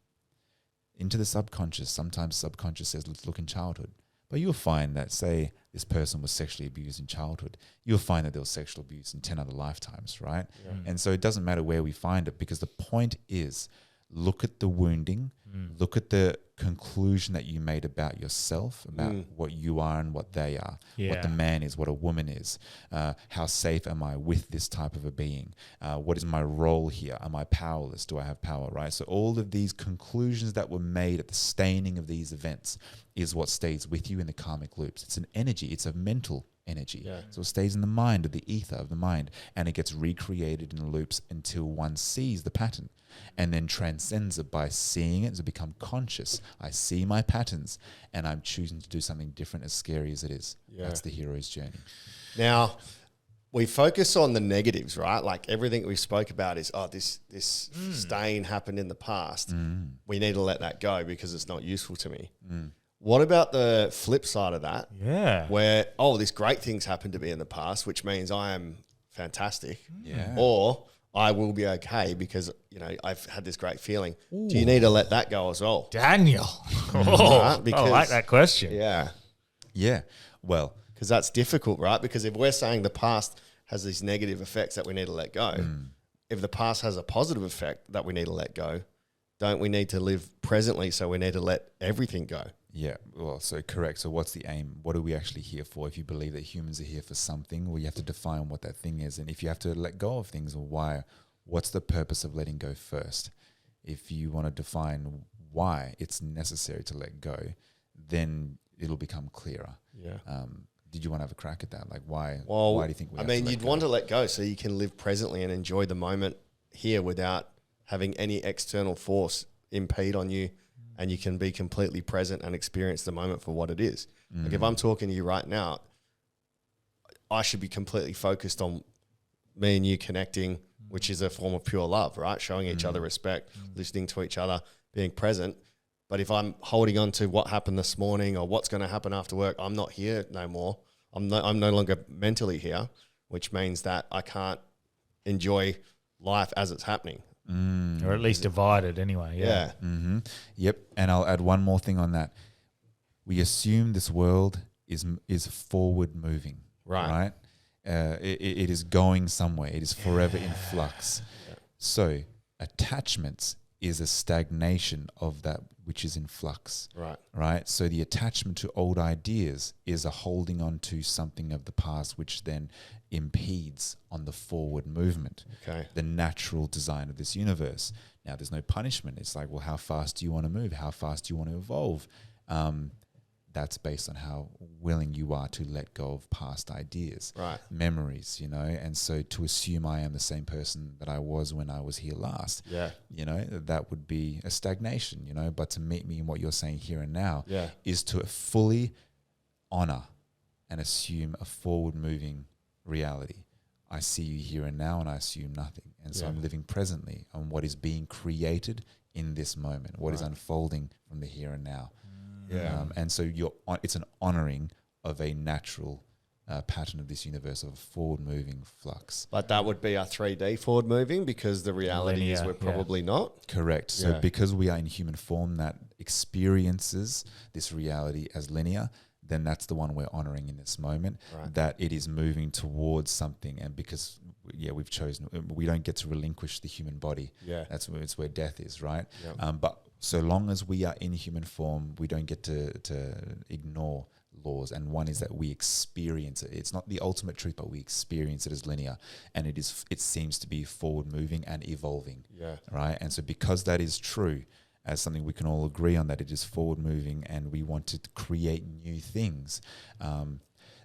into the subconscious, sometimes subconscious says, let's look in childhood. But you'll find that, say, this person was sexually abused in childhood, you'll find that there was sexual abuse in 10 other lifetimes, right? Yeah. And so it doesn't matter where we find it, because the point is, look at the wounding, look at the conclusion that you made about yourself, about what you are and what they are, what the man is, what a woman is, how safe am I with this type of a being, what is my role here, am I powerless, do I have power, right? So all of these conclusions that were made at the staining of these events is what stays with you in the karmic loops. It's an energy, it's a mental energy. Yeah. So it stays in the mind, of the ether of the mind, and it gets recreated in loops until one sees the pattern and then transcends it by seeing it to become conscious. I see my patterns and I'm choosing to do something different, as scary as it is. Yeah. That's the hero's journey. Now, we focus on the negatives, right? Like everything we spoke about is, this stain happened in the past. We need to let that go because it's not useful to me. What about the flip side of that? Yeah. Where, these great things happened to me in the past, which means I am fantastic. Yeah. Or I will be okay because, I've had this great feeling. Ooh. Do you need to let that go as well? Daniel. Right? Because, I like that question. Yeah. Yeah. Well, because that's difficult, right? Because if we're saying the past has these negative effects that we need to let go, if the past has a positive effect that we need to let go, don't we need to live presently, so we need to let everything go? Yeah, well, so correct. So what's the aim? What are we actually here for? If you believe that humans are here for something, well, you have to define what that thing is. And if you have to let go of things, or why, what's the purpose of letting go first? If you want to define why it's necessary to let go, then it'll become clearer. Yeah. Did you want to have a crack at that? Like why? Well, why do you think we have to let you'd go? want to let go so you can live presently and enjoy the moment here without having any external force impede on you, and you can be completely present and experience the moment for what it is. Like if I'm talking to you right now, I should be completely focused on me and you connecting, which is a form of pure love, right? Showing each other respect, listening to each other, being present. But if I'm holding on to what happened this morning or what's going to happen after work, I'm not here no more. I'm no longer mentally here, which means that I can't enjoy life as it's happening. Or at least divided anyway. Yeah. Mm-hmm. Yep. And I'll add one more thing on that. We assume this world is forward moving. Right. It is going somewhere. It is forever in flux. Yeah. So attachments is a stagnation of that which is in flux. Right. So the attachment to old ideas is a holding on to something of the past, which then impedes on the forward movement. Okay. The natural design of this universe. Now, there's no punishment. It's like, well, how fast do you want to move? How fast do you want to evolve? That's based on how willing you are to let go of past ideas, memories, and so to assume I am the same person that I was when I was here last, that would be a stagnation, but to meet me in what you're saying here and now is to fully honor and assume a forward moving reality. I see you here and now and I assume nothing. And so I'm living presently on what is being created in this moment, what is unfolding from the here and now. And so it's an honoring of a natural pattern of this universe of forward-moving flux. But that would be a 3D forward-moving because the reality is we're probably not. Correct. So because we are in human form that experiences this reality as linear, then that's the one we're honoring in this moment, that it is moving towards something. And because, we've chosen, we don't get to relinquish the human body. That's where death is, right? But so long as we are in human form, we don't get to ignore laws. And one is that we experience it. It's not the ultimate truth, but we experience it as linear. And it seems to be forward moving and evolving. Right. And so because that is true, as something we can all agree on, that it is forward moving and we want to create new things.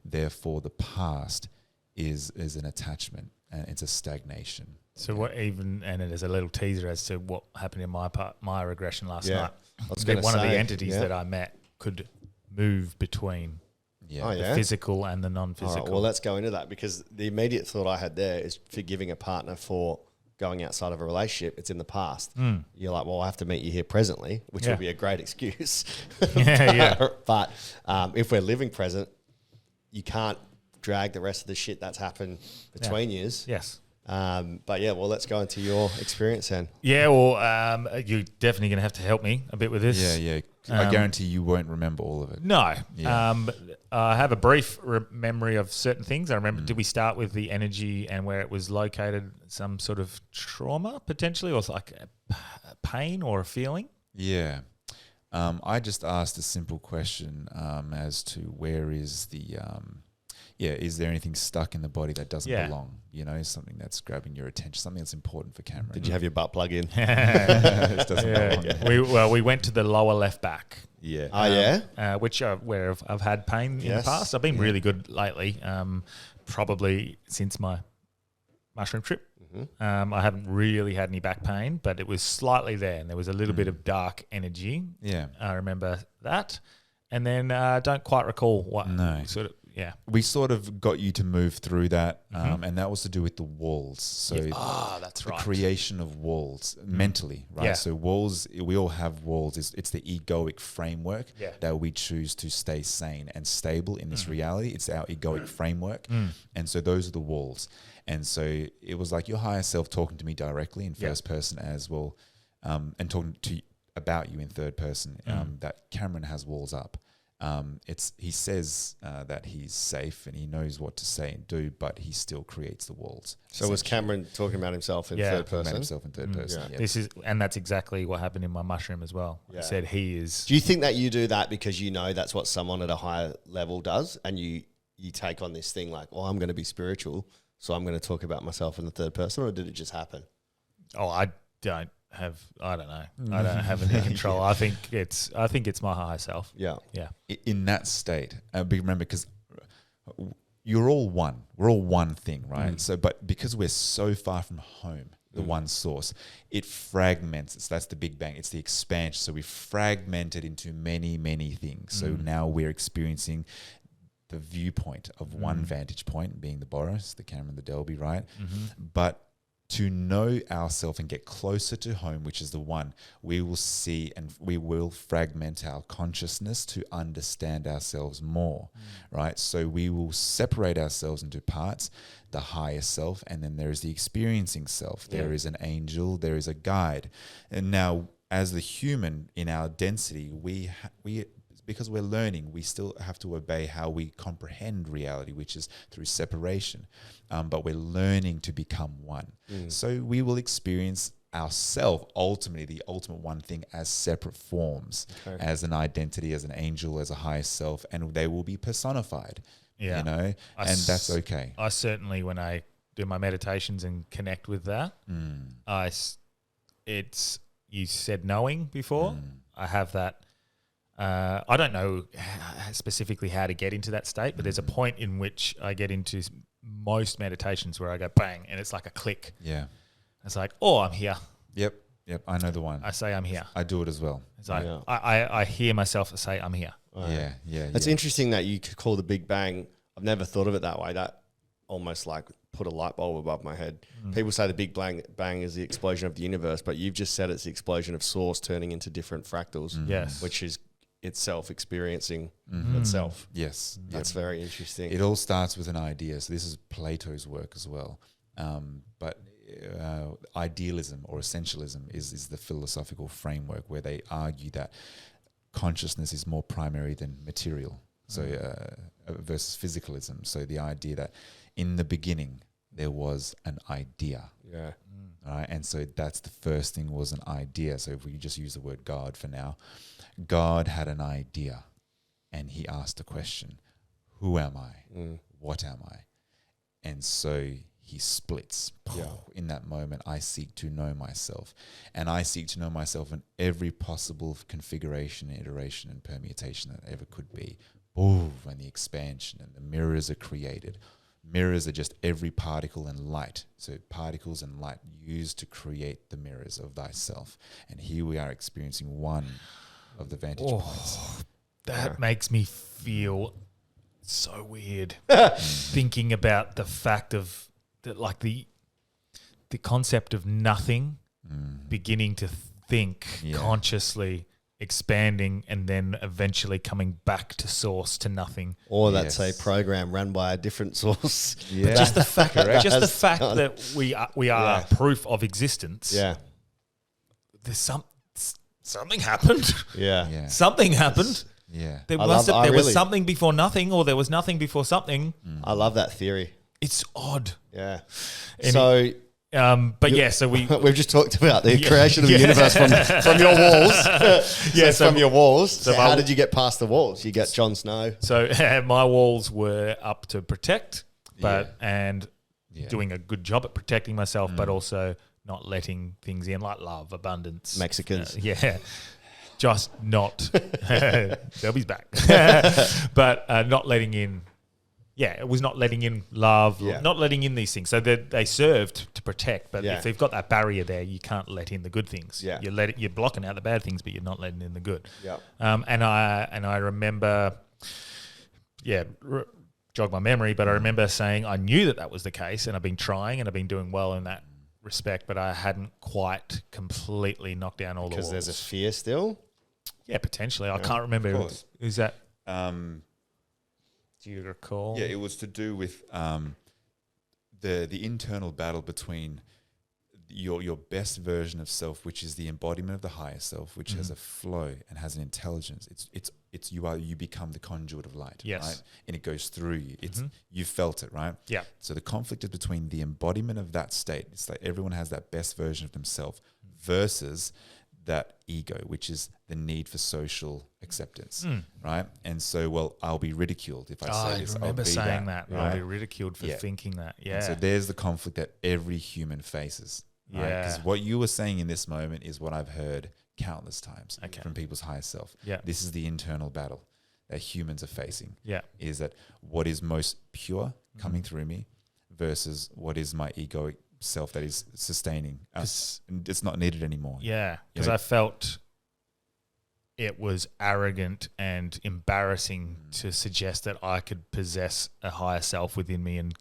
Therefore the past is an attachment and it's a stagnation. So and it is a little teaser as to what happened in my regression last night. One of the entities that I met could move between the physical and the non-physical. Well, let's go into that because the immediate thought I had there is forgiving a partner for going outside of a relationship. It's in the past. You're like, well, I have to meet you here presently, which would be a great excuse. But if we're living present, you can't drag the rest of the shit that's happened between years. Yes. Let's go into your experience then. Yeah, well, you're definitely going to have to help me a bit with this. Yeah. I guarantee you won't remember all of it. No. Yeah. I have a brief memory of certain things. I remember, did we start with the energy and where it was located, some sort of trauma potentially, or like a pain or a feeling? Yeah. I just asked a simple question as to where is the... is there anything stuck in the body that doesn't belong? Something that's grabbing your attention, something that's important for Cameron. Did you have your butt plug in? This doesn't belong. We went to the lower left back. Yeah. Which where I've had pain in the past. I've been really good lately, probably since my mushroom trip. I haven't really had any back pain, but it was slightly there, and there was a little bit of dark energy. Yeah. I remember that. And then I don't quite recall what sort of. Yeah, we sort of got you to move through that, and that was to do with the walls. So, that's right. The creation of walls mentally, right? Yeah. So walls, we all have walls. It's the egoic framework that we choose to stay sane and stable in this reality. It's our egoic framework, and so those are the walls. And so it was like your higher self talking to me directly in first person as well, and talking about you in third person. That Cameron has walls up. He says that he's safe and he knows what to say and do, but he still creates the walls. So was Cameron talking about himself in third Talking about person? himself in third person? Yeah. Yeah. And that's exactly what happened in my mushroom as well. Yeah. He said he is. Do you think that you do that because you know that's what someone at a higher level does, and you take on this thing like, well, I'm going to be spiritual, so I'm going to talk about myself in the third person, or did it just happen? Oh, I don't know. I don't have any control. I think it's my higher self. Yeah. Yeah. In that state, remember, because you're all one. We're all one thing, right? So, but because we're so far from home, the one source, it fragments. That's the Big Bang. It's the expansion. So we fragmented into many, many things. So now we're experiencing the viewpoint of one vantage point, being the Boris, the Cameron, the Delby, right? But to know ourselves and get closer to home, which is the one, we will see and we will fragment our consciousness to understand ourselves more, right? So we will separate ourselves into parts, the higher self, and then there is the experiencing self. There is an angel, there is a guide. And now, as the human in our density, we because we're learning, we still have to obey how we comprehend reality, which is through separation. But we're learning to become one. So we will experience ourselves, ultimately, the ultimate one thing, as separate forms, as an identity, as an angel, as a higher self, and they will be personified, you know, and that's okay. I certainly, when I do my meditations and connect with that, you said knowing before. I have that. I don't know specifically how to get into that state, but there's a point in which I get into most meditations where I go bang, and it's like a click. Yeah. It's like, oh, I'm here. Yep. I know the one. I say I'm here. I do it as well. It's like I hear myself say I'm here. Yeah. It's interesting that you could call the Big Bang. I've never thought of it that way. That almost like put a light bulb above my head. People say the Big Bang is the explosion of the universe, but you've just said it's the explosion of source turning into different fractals. Yes. Which is itself experiencing itself. Yes. That's very interesting. It all starts with an idea. So this is Plato's work as well. But idealism or essentialism is the philosophical framework where they argue that consciousness is more primary than material. So versus physicalism. So the idea that in the beginning there was an idea. Yeah. Right? And so that's the first thing, was an idea. So if we just use the word God for now, God had an idea and he asked a question, who am I? What am I? And so he splits. In that moment, I seek to know myself. And I seek to know myself in every possible configuration, iteration, and permutation that ever could be. Boom, and the expansion and the mirrors are created. Mirrors are just every particle and light. So particles and light used to create the mirrors of thyself. And here we are experiencing one of the vantage points. That makes me feel so weird thinking about the fact of that, like the concept of nothing beginning to think consciously, expanding, and then eventually coming back to source, to nothing. Or that's a program run by a different source. Yeah. Just the fact, that we are proof of existence. Yeah. There's something happened. Yeah. Something happened. Yeah. There was something before nothing, or there was nothing before something. I love that theory. It's odd. Yeah. So we've just talked about the creation of the universe from your walls. From your walls. So how did you get past the walls? You get Jon Snow. So my walls were up to protect, and doing a good job at protecting myself, but also not letting things in, like love, abundance, Mexicans. Just not. Delby's back, but not letting in. Yeah, it was not letting in love, not letting in these things. So they served to protect, but if they've got that barrier there, you can't let in the good things. Yeah. You're blocking out the bad things, but you're not letting in the good. Yeah. And I remember, jog my memory, but I remember saying I knew that was the case, and I've been trying and I've been doing well in that respect, but I hadn't quite completely knocked down all the walls. Because there's a fear still? Yeah, potentially. I can't remember. Who's that? Do you recall? Yeah, it was to do with the internal battle between your best version of self, which is the embodiment of the higher self, which has a flow and has an intelligence. It's you become the conduit of light, Yes. right? And it goes through you. You felt it, right? Yeah. So the conflict is between the embodiment of that state. It's like everyone has that best version of themselves versus that ego, which is the need for social acceptance, right? And so, well, I'll be ridiculed if I say this. I remember I'll be saying that. right? I'll be ridiculed for thinking that. Yeah. And so there's the conflict that every human faces. Right? Yeah. Because what you were saying in this moment is what I've heard countless times from people's higher self. Yeah. This is the internal battle that humans are facing. Yeah. Is that what is most pure coming through me versus what is my egoic self that is sustaining us. And it's not needed anymore. Yeah, because I felt it was arrogant and embarrassing to suggest that I could possess a higher self within me and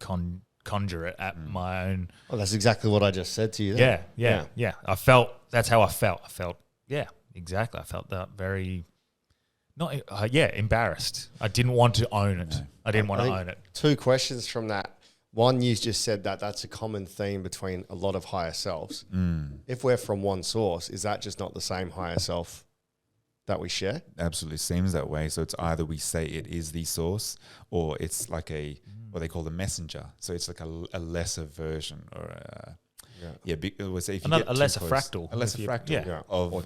conjure it at my own. Well, that's exactly what I just said to you there. Yeah. I felt, that's how I felt. Yeah, exactly. I felt that very, embarrassed. I didn't want to own it. I didn't want to own it. 2 questions from that. One, you just said that that's a common theme between a lot of higher selves. If we're from one source, is that just not the same higher self that we share? Absolutely seems that way. So it's either we say it is the source or it's like what they call the messenger. So it's like a lesser version or we'll say if you get a lesser too close, fractal. a lesser fractal Or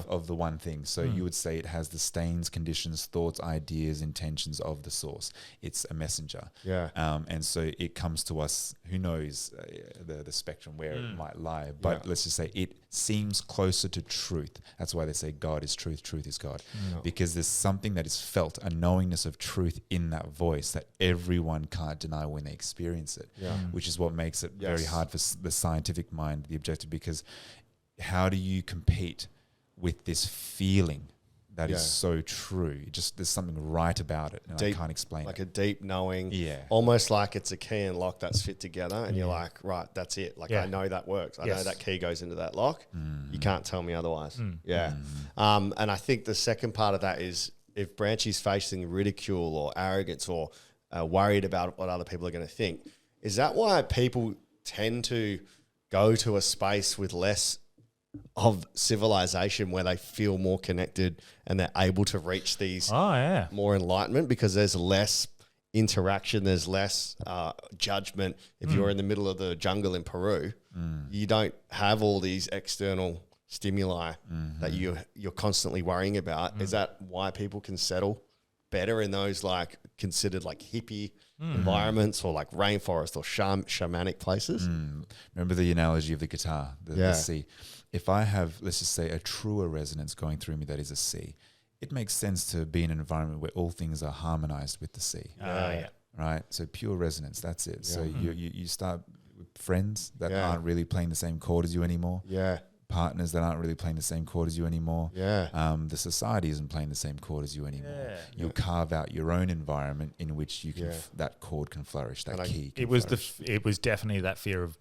of the one thing. So you would say it has the stains, conditions, thoughts, ideas, intentions of the source. It's a messenger. And so it comes to us. Who knows the spectrum where it might lie? But let's just say it seems closer to truth. That's why they say God is truth, truth is God, because there's something that is felt, a knowingness of truth in that voice that everyone can't deny when they experience it. Which is what makes it very hard for the scientific mind, the objective, because how do you compete with this feeling that is so true? Just there's something right about it, and Deep, I can't explain like it. a deep knowing, Yeah. almost like it's a key and lock that's fit together, and you're like, right, that's it. Like I know that works. I know that key goes into that lock. You can't tell me otherwise. And I think the second part of that is if Branchy's facing ridicule or arrogance or worried about what other people are going to think, is that why people tend to go to a space with less of civilization where they feel more connected and they're able to reach these more enlightenment, because there's less interaction, there's less judgment. If you're in the middle of the jungle in Peru, you don't have all these external stimuli that you're constantly worrying about. Is that why people can settle better in those like considered like hippie environments or like rainforest or shamanic places? Remember the analogy of the guitar, the C. If I have, let's just say, a truer resonance going through me that is a C, it makes sense to be in an environment where all things are harmonized with the C. Right? So pure resonance, that's it. So you start with friends that aren't really playing the same chord as you anymore. Partners that aren't really playing the same chord as you anymore. The society isn't playing the same chord as you anymore. You'll carve out your own environment in which you can that chord can flourish. That key. Can flourish. It was definitely that fear of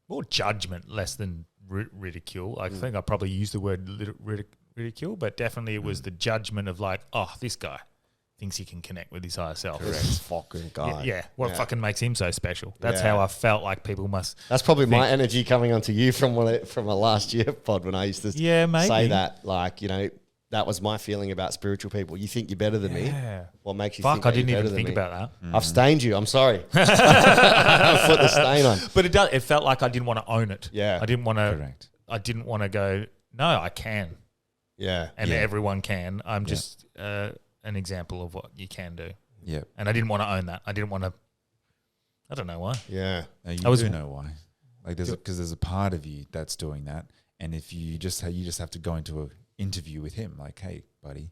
more judgment, less than ridicule. I think I probably used the word ridicule, but definitely it was the judgment of like, oh, this guy thinks he can connect with his higher self. This fucking guy. What fucking makes him so special? That's how I felt like people must. That's probably my energy coming onto you from a last year pod when I used to say that. Like, you know, that was my feeling about spiritual people. You think you're better than me? What makes you think I didn't you're even better think than me? about that. I've stained you. I'm sorry. I put the stain on. But it felt like I didn't want to own it. I didn't want to. Correct. I didn't want to go, no, I can. And everyone can. I'm just an example of what you can do. And I didn't want to own that. I didn't want to. I don't know why. You do know why. Like because there's a part of you that's doing that, and if you just have to go into an interview with him, like, hey, buddy,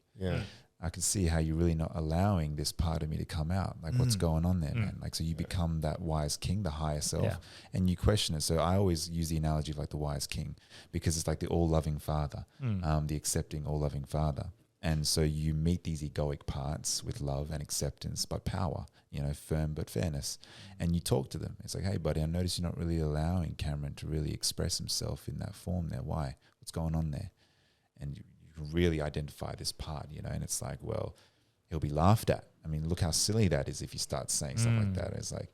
I can see how you're really not allowing this part of me to come out. Like, what's going on there, man? Like, so you become that wise king, the higher self, and you question it. So I always use the analogy of like the wise king, because it's like the all-loving father, the accepting, all-loving father. And so you meet these egoic parts with love and acceptance, but power, you know, firm but fairness. And you talk to them. It's like, hey, buddy, I notice you're not really allowing Cameron to really express himself in that form there. Why? What's going on there? And you really identify this part, you know, and it's like, well, he'll be laughed at. I mean, look how silly that is if you start saying stuff like that. It's like,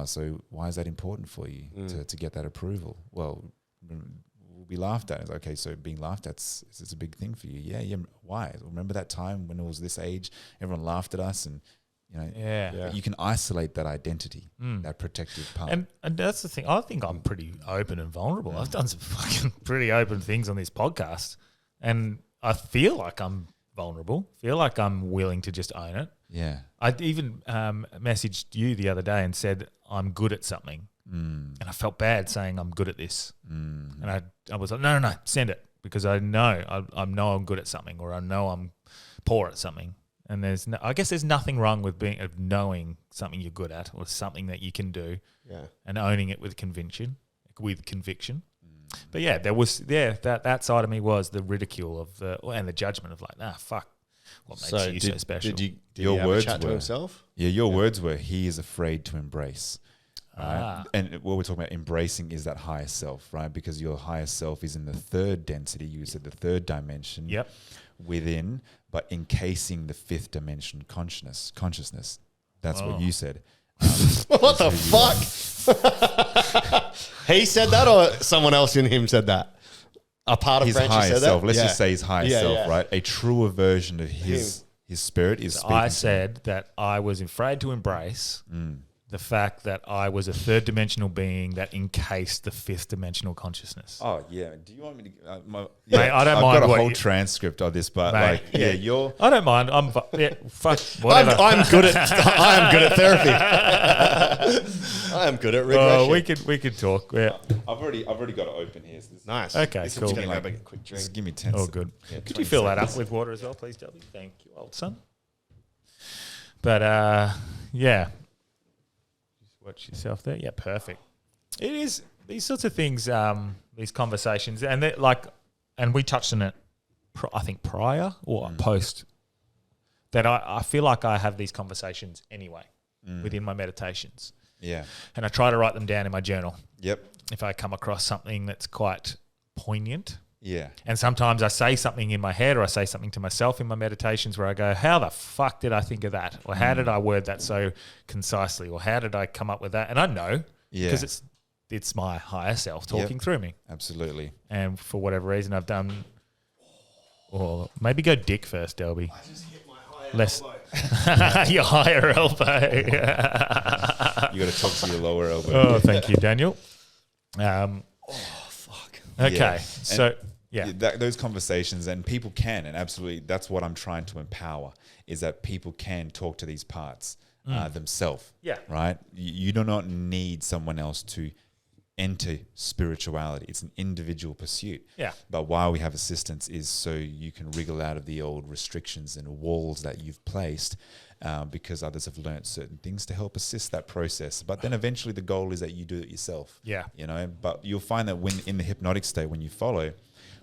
so why is that important for you to get that approval? Well, we'll be laughed at. It's okay, so being laughed at is a big thing for you. Yeah. Why? Remember that time when it was this age, everyone laughed at us, and you can isolate that identity, that protective part. And that's the thing. I think I'm pretty open and vulnerable. I've done some fucking pretty open things on this podcast, and I feel like I'm vulnerable. Feel like I'm willing to just own it. Yeah. I even messaged you the other day and said I'm good at something, and I felt bad saying I'm good at this, and I was like, no, send it, because I know I'm good at something, or I know I'm poor at something. And I guess there's nothing wrong with knowing something you're good at, or something that you can do, and owning it with conviction. But yeah, there was that side of me was the ridicule and the judgment of like, fuck, what makes you so special? Did your he have words a chat to were- himself? Yeah, your words were, he is afraid to embrace. Right? And what we're talking about embracing is that higher self, right? Because your higher self is in the third density. You said the third dimension. Yep. Within, but encasing the fifth dimension consciousness. That's what you said. What the fuck? He said that, or someone else in him said that? A part of His Branchy higher said self. that? Let's just say his higher self, right? A truer version of his spirit is speaking. I said that I was afraid to embrace the fact that I was a third dimensional being that encased the fifth dimensional consciousness. Oh yeah. Do you want me to? Mate, I don't I've mind got a what whole you- transcript of this, but Mate, you're. I don't mind. Fuck whatever. I'm good at therapy. I am good at regression. we could talk. Yeah. I've already got it open here. So Nice. Okay, This cool. is gonna go make a quick drink. Just give me 10 Oh, good. Could you fill that up with water as well, please, Delby? Thank you, old son. But yeah. Just watch yourself there. Yeah, perfect. It is these sorts of things, these conversations, and they're like, and we touched on it, I think prior or post, that I feel like I have these conversations anyway within my meditations. Yeah. And I try to write them down in my journal Yep. if I come across something that's quite poignant. Yeah. And sometimes I say something in my head, or I say something to myself in my meditations where I go, how the fuck did I think of that? Or how did I word that so concisely? Or how did I come up with that? And I know because it's my higher self talking through me. Absolutely. And for whatever reason I've done, or maybe go dick first, Delby. I just hit my higher elbow. Your higher elbow. You got to talk to your lower elbow. Oh, thank you, Daniel. Fuck. Okay, Yeah. so yeah. Those conversations, and people can, and absolutely, that's what I'm trying to empower, is that people can talk to these parts themselves. Yeah. Right? You do not need someone else to enter spirituality. It's an individual pursuit. Yeah. But why we have assistance is so you can wriggle out of the old restrictions and walls that you've placed, because others have learnt certain things to help assist that process. But then eventually the goal is that you do it yourself. Yeah. You know, but you'll find that when in the hypnotic state, when you follow,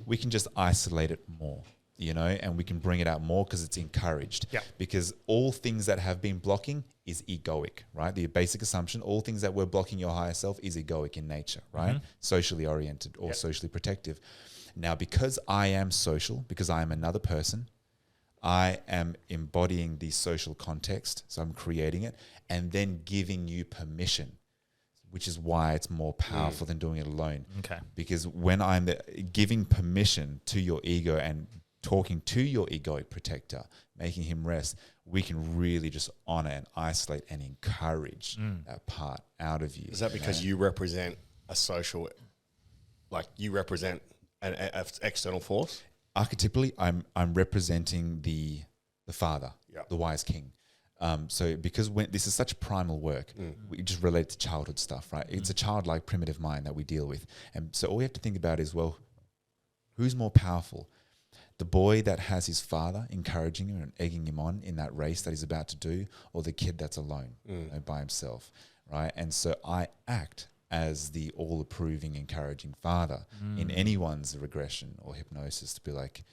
we can just isolate it more, you know, and we can bring it out more because it's encouraged. Yeah. Because all things that have been blocking is egoic, right? The basic assumption, all things that were blocking your higher self is egoic in nature, right? Socially oriented or socially protective. Now, because I am social, because I am another person, I am embodying the social context. So I'm creating it and then giving you permission, which is why it's more powerful than doing it alone. Okay. Because when I'm giving permission to your ego and talking to your egoic protector, making him rest, we can really just honor and isolate and encourage that part out of you. Is that because you represent a social, like you represent an external force? Archetypally, I'm representing the father, the wise king. So because when this is such primal work, we just relate to childhood stuff, right? It's a childlike primitive mind that we deal with. And so all we have to think about is, well, who's more powerful? The boy that has his father encouraging him and egging him on in that race that he's about to do, or the kid that's alone you know, by himself, right? And so I act as the all-approving, encouraging father in anyone's regression or hypnosis to be like,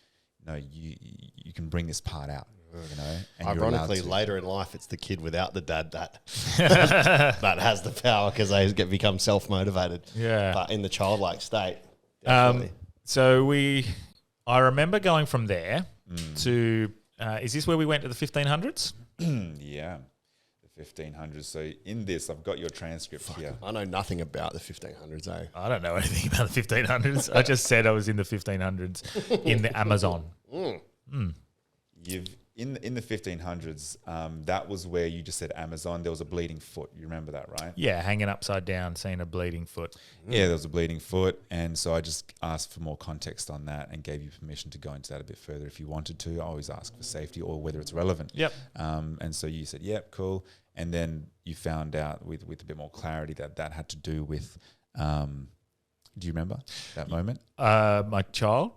no, you can bring this part out, you know? And you're allowed Ironically, to. later in life, it's the kid without the dad that that has the power because they become self-motivated. Yeah. But in the childlike state, definitely. So I remember going from there to, is this where we went to the 1500s? Yeah. 1500s. So in this, I've got your transcript here. I know nothing about the 1500s, eh? I don't know anything about the 1500s. I just said I was in the 1500s in the Amazon. You've in the 1500s. That was where you just said Amazon. There was a bleeding foot. You remember that, right? Yeah, hanging upside down, seeing a bleeding foot. Yeah, there was a bleeding foot, and so I just asked for more context on that and gave you permission to go into that a bit further if you wanted to. I always ask for safety or whether it's relevant. Yep. And so you said, "Yep, cool," and then you found out with a bit more clarity that had to do with. Do you remember that moment? My child,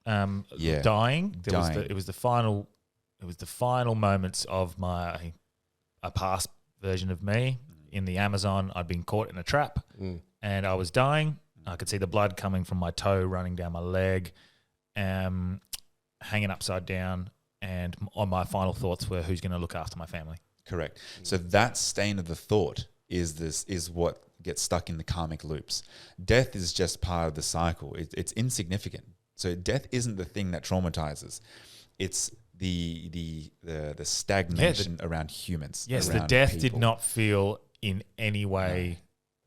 Yeah. dying. Dying. It was the final moments of a past version of me in the Amazon. I'd been caught in a trap, and I was dying. I could see the blood coming from my toe, running down my leg, hanging upside down. And on my final thoughts were, who's going to look after my family? Correct. So that stain of the thought is what gets stuck in the karmic loops. Death is just part of the cycle. It's insignificant. So death isn't the thing that traumatizes. It's the stagnation around humans. Yes, around the death people. did not feel in any way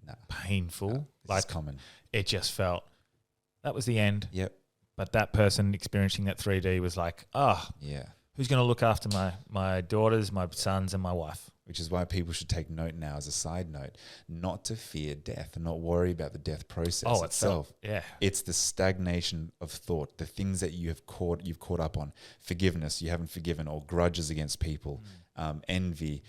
No. painful. This is common. It just felt that was the end. Yep. But that person experiencing that 3D was like, Yeah. who's going to look after my daughters, my sons, and my wife? Which is why people should take note now as a side note, not to fear death and not worry about the death process itself. Yeah. It's the stagnation of thought, the things that you've caught up on, forgiveness you haven't forgiven, or grudges against people, envy,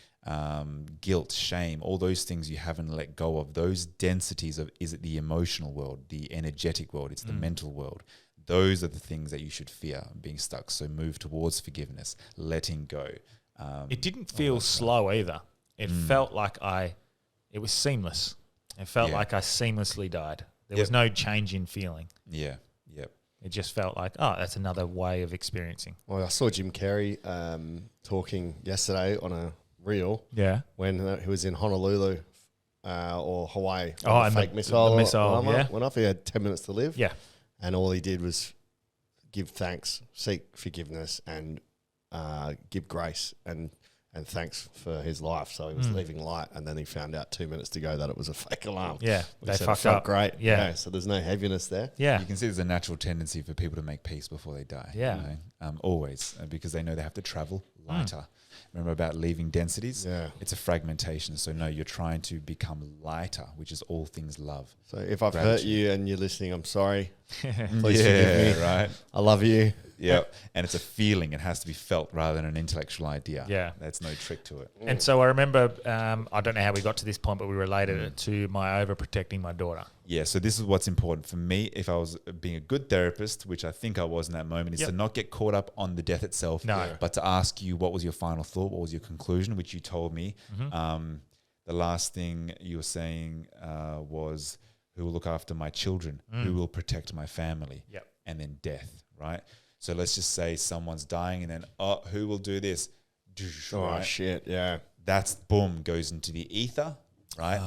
guilt, shame, all those things you haven't let go of. Those densities of, is it the emotional world, the energetic world, it's the mental world. Those are the things that you should fear being stuck. So move towards forgiveness, letting go. It didn't feel slow either. It felt like it was seamless. It felt like I seamlessly died. There was no change in feeling. Yeah. Yep. It just felt like, that's another way of experiencing. Well, I saw Jim Carrey talking yesterday on a reel Yeah. when he was in Honolulu or Hawaii. Oh, when and the fake the missile, missile, yeah. went off. He had 10 minutes to live. Yeah. And all he did was give thanks, seek forgiveness, and give grace and thanks for his life. So he was leaving light, and then he found out 2 minutes to go that it was a fake alarm. Yeah. Which They said it fucked felt up. great. Yeah. So there's no heaviness there. Yeah. You can see there's a natural tendency for people to make peace before they die. Yeah. You know? Always, because they know they have to travel lighter. Remember about leaving densities? Yeah. It's a fragmentation. So no, you're trying to become lighter, which is all things love. So if I've hurt Gratitude. you and you're listening, I'm sorry. Please yeah, forgive me. right. I love you. Yeah, and it's a feeling. It has to be felt rather than an intellectual idea. Yeah. That's no trick to it. And so I remember, I don't know how we got to this point, but we related it to my overprotecting my daughter. Yeah, so this is what's important for me. If I was being a good therapist, which I think I was in that moment, is to not get caught up on the death itself, No. but to ask you what was your final thought, what was your conclusion, which you told me. The last thing you were saying was, who will look after my children, who will protect my family, Yep. and then death, right? So let's just say someone's dying and then, who will do this? Oh, Right? shit. Yeah. That's boom, goes into the ether, right?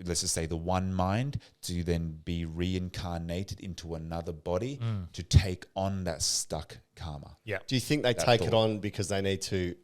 Let's just say the one mind to then be reincarnated into another body to take on that stuck karma. Yeah. Do you think they take it thought. on because they need to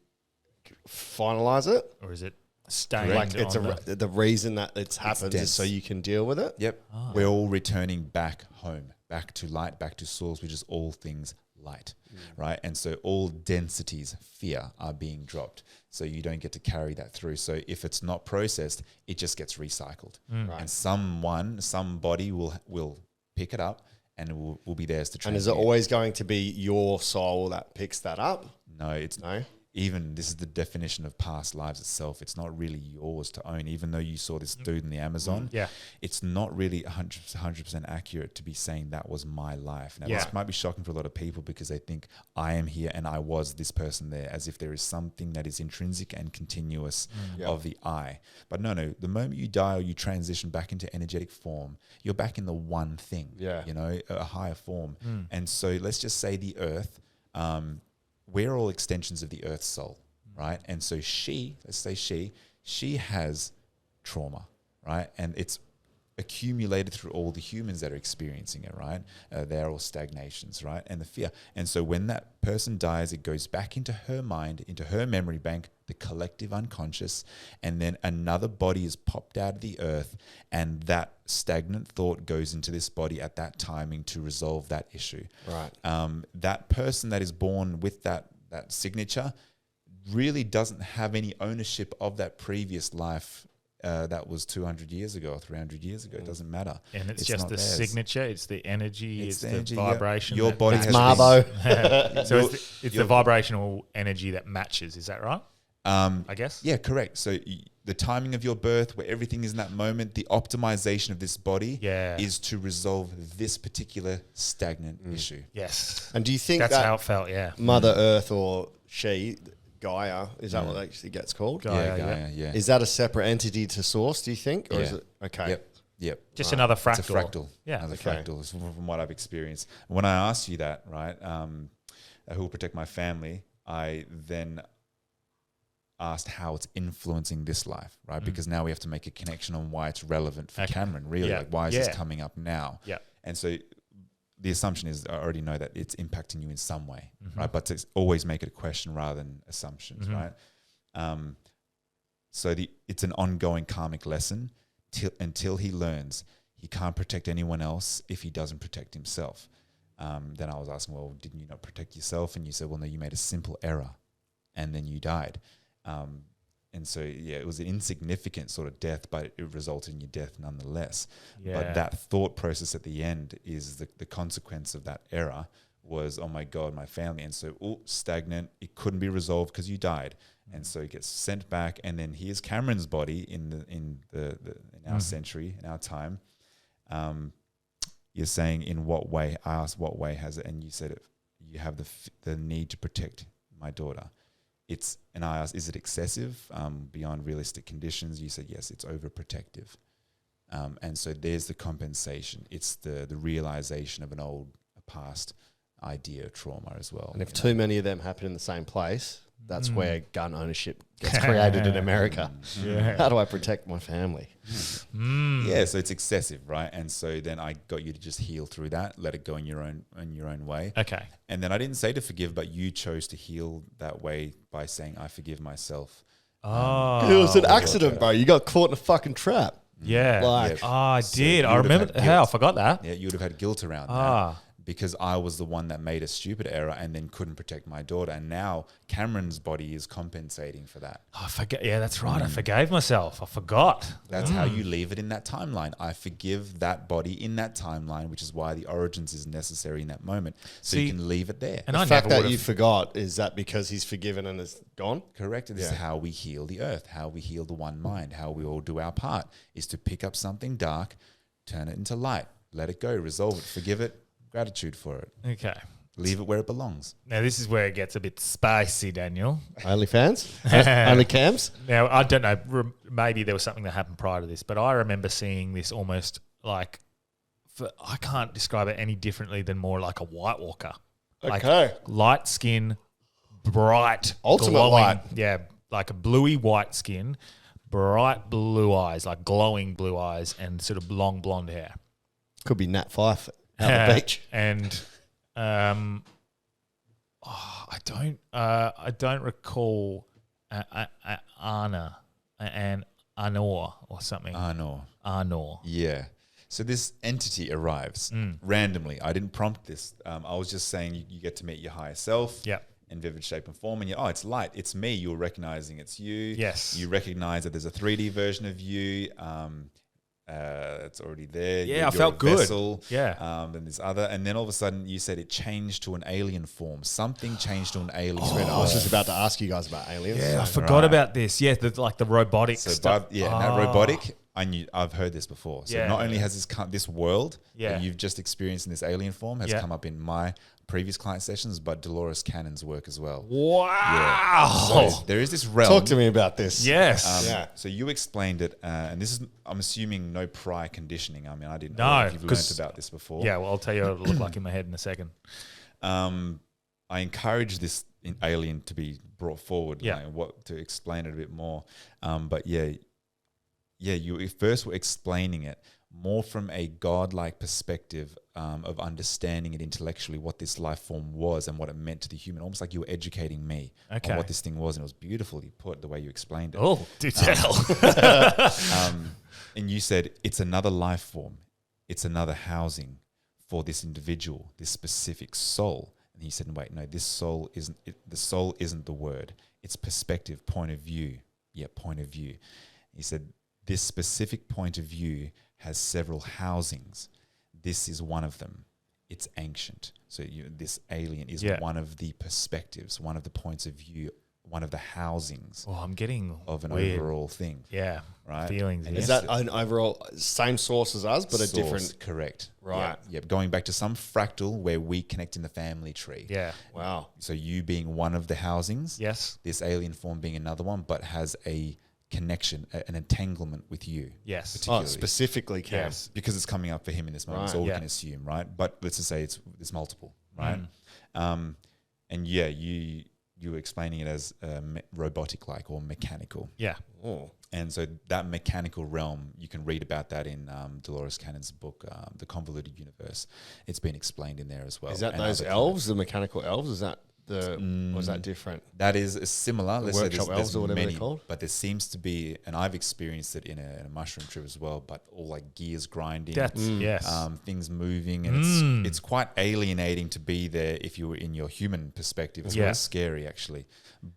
finalize it? Or is it stained? Like it's on the reason that it's happened is dense. so you can deal with it? Yep. We're all returning back home, back to light, back to source, which is all things light, right? And so all densities, fear, are being dropped. So you don't get to carry that through. So if it's not processed, it just gets recycled. And somebody will pick it up and will be theirs to And is it transmute. always going to be your soul that picks that up? No, it's No? even this is the definition of past lives itself. It's not really yours to own. Even though you saw this dude in the Amazon, Yeah. it's not really 100% accurate to be saying that was my life. Now, Yeah. this might be shocking for a lot of people because they think I am here and I was this person there, as if there is something that is intrinsic and continuous of the I. But no, the moment you die or you transition back into energetic form, you're back in the one thing, Yeah. a higher form. And so let's just say the earth, we're all extensions of the earth's soul, right? And so she has trauma, right? And it's accumulated through all the humans that are experiencing it, right? They're all stagnations, right? And the fear. And so when that person dies, it goes back into her mind, into her memory bank, the collective unconscious, and then another body is popped out of the earth, and that stagnant thought goes into this body at that timing to resolve that issue. Right. That person that is born with that signature really doesn't have any ownership of that previous life that was 200 years ago or 300 years ago. It doesn't matter. And it's just not the theirs. signature, it's the energy, it's the energy, vibration. Your body has Marbo. So it's the vibrational energy that matches, is that right? I guess? Yeah, correct. So the timing of your birth, where everything is in that moment, the optimization of this body is to resolve this particular stagnant issue. Yes. And do you think That's that how it felt, yeah. Mother Earth or she, Gaia, is that what it actually gets called? Gaia, Yeah. Is that a separate entity to Source, do you think? Or is it okay? Yep. Just another fractal. It's a fractal. Yeah. Another Okay. fractal is from what I've experienced. When I asked you that, right, who will protect my family, I then asked how it's influencing this life, right? Because now we have to make a connection on why it's relevant for Cameron, really. Yeah. Like, why is this coming up now? Yeah. And so the assumption is, I already know that it's impacting you in some way, right? But to always make it a question rather than assumptions, right? So it's an ongoing karmic lesson until he learns he can't protect anyone else if he doesn't protect himself. Then I was asking, well, didn't you not protect yourself? And you said, well, no, you made a simple error and then you died. And so, it was an insignificant sort of death, but it resulted in your death nonetheless. Yeah. But that thought process at the end is the consequence of that error was, oh my God, my family. And so, stagnant, it couldn't be resolved because you died. And so it gets sent back. And then here's Cameron's body in our century, in our time. You're saying, in what way? I asked, what way has it? And you said, you have the need to protect my daughter. And I asked, is it excessive beyond realistic conditions? You said, yes, it's overprotective. And so there's the compensation. It's the realization of a past idea of trauma as well. And if too many of them happen in the same place, that's where gun ownership gets created in America. How do I protect my family? Yeah, so it's excessive, right? And so then I got you to just heal through that, let it go in your own way. Okay. And then I didn't say to forgive, but you chose to heal that way by saying, I forgive myself. It was an accident, bro. You got caught in a fucking trap. Yeah. Like- I So did. you I would have remember had how. I guilt. forgot that. Yeah, you would have had guilt around that. Because I was the one that made a stupid error and then couldn't protect my daughter. And now Cameron's body is compensating for that. I forget. Yeah, that's right. I forgave myself. I forgot. That's how you leave it in that timeline. I forgive that body in that timeline, which is why the origins is necessary in that moment. So See, you can leave it there. And The I fact never that would you have. forgot, is that because he's forgiven and is gone? Correct. And this is how we heal the earth, how we heal the one mind, how we all do our part, is to pick up something dark, turn it into light, let it go, resolve it, forgive it, gratitude for it. Okay. Leave it where it belongs. Now this is where it gets a bit spicy, Daniel. OnlyFans? Only cams? Now I don't know. Maybe there was something that happened prior to this, but I remember seeing this almost like. I can't describe it any differently than more like a White Walker. Like Okay. light skin, bright, Ultimate glowing, light. Yeah, like a bluey white skin, bright blue eyes, like glowing blue eyes, and sort of long blonde hair. Could be Nat Fife out the beach. And I don't recall Anna and Anor or something. No. Anor. Yeah. So this entity arrives randomly. I didn't prompt this. I was just saying you get to meet your higher self. Yep. In vivid shape and form, and it's light, it's me. You're recognizing it's you. Yes. You recognize that there's a 3D version of you. It's already there. Yeah, You're I felt a good. vessel. Yeah. Then there's other, and then all of a sudden you said it changed to an alien form. Something changed to an alien. I was just about to ask you guys about aliens. Yeah, I So- forgot about this. Yeah, like the robotic So, stuff. that robotic. I've heard this before. So Yeah. not only has this world Yeah. that you've just experienced in this alien form has Yeah. come up in my previous client sessions, but Dolores Cannon's work as well. Wow. So there is this realm. Talk to me about this. Yes. Yeah. So you explained it, and this is, I'm assuming, no prior conditioning. I mean, I didn't No, know if you've 'cause- learned about this before. Yeah, well, I'll tell you what it looked like in my head in a second. I encourage this alien to be brought forward. Yeah. To explain it a bit more. But you first were explaining it. more from a godlike perspective of understanding it intellectually what this life form was and what it meant to the human, almost like you were educating me on what this thing was. And it was beautiful. You put the way you explained it. Oh, do tell. And you said it's another life form. It's another housing for this individual, this specific soul. And he said, wait, no, this soul isn't, the soul isn't the word. It's perspective, point of view. Yeah, point of view. He said, this specific point of view has several housings. This is one of them. It's ancient. So this alien is one of the perspectives, one of the points of view, one of the housings I'm getting of an weird. overall thing. Yeah. Right. Feelings. Is that an overall same source as us, but a different? Correct. Right. Yep. Going back to some fractal where we connect in the family tree. Yeah. Wow. So you being one of the housings. Yes. This alien form being another one, but has a connection, an entanglement with you. Yes. Particularly. Specifically, Cam. Yes. Because it's coming up for him in this moment. Right. That's all we Yeah. can assume, right? But let's just say it's multiple, right? And yeah, you were explaining it as robotic-like or mechanical. Yeah. Oh. And so that mechanical realm, you can read about that in Dolores Cannon's book, The Convoluted Universe. It's been explained in there as well. Is that And those other elves, the mechanical elves? Is that was that different? That is similar. Let's say workshop elves or whatever they're called? but there seems to be, and I've experienced it in a mushroom trip as well. But all like gears grinding, That's yes. things moving, and it's quite alienating to be there if you were in your human perspective. It's quite scary actually.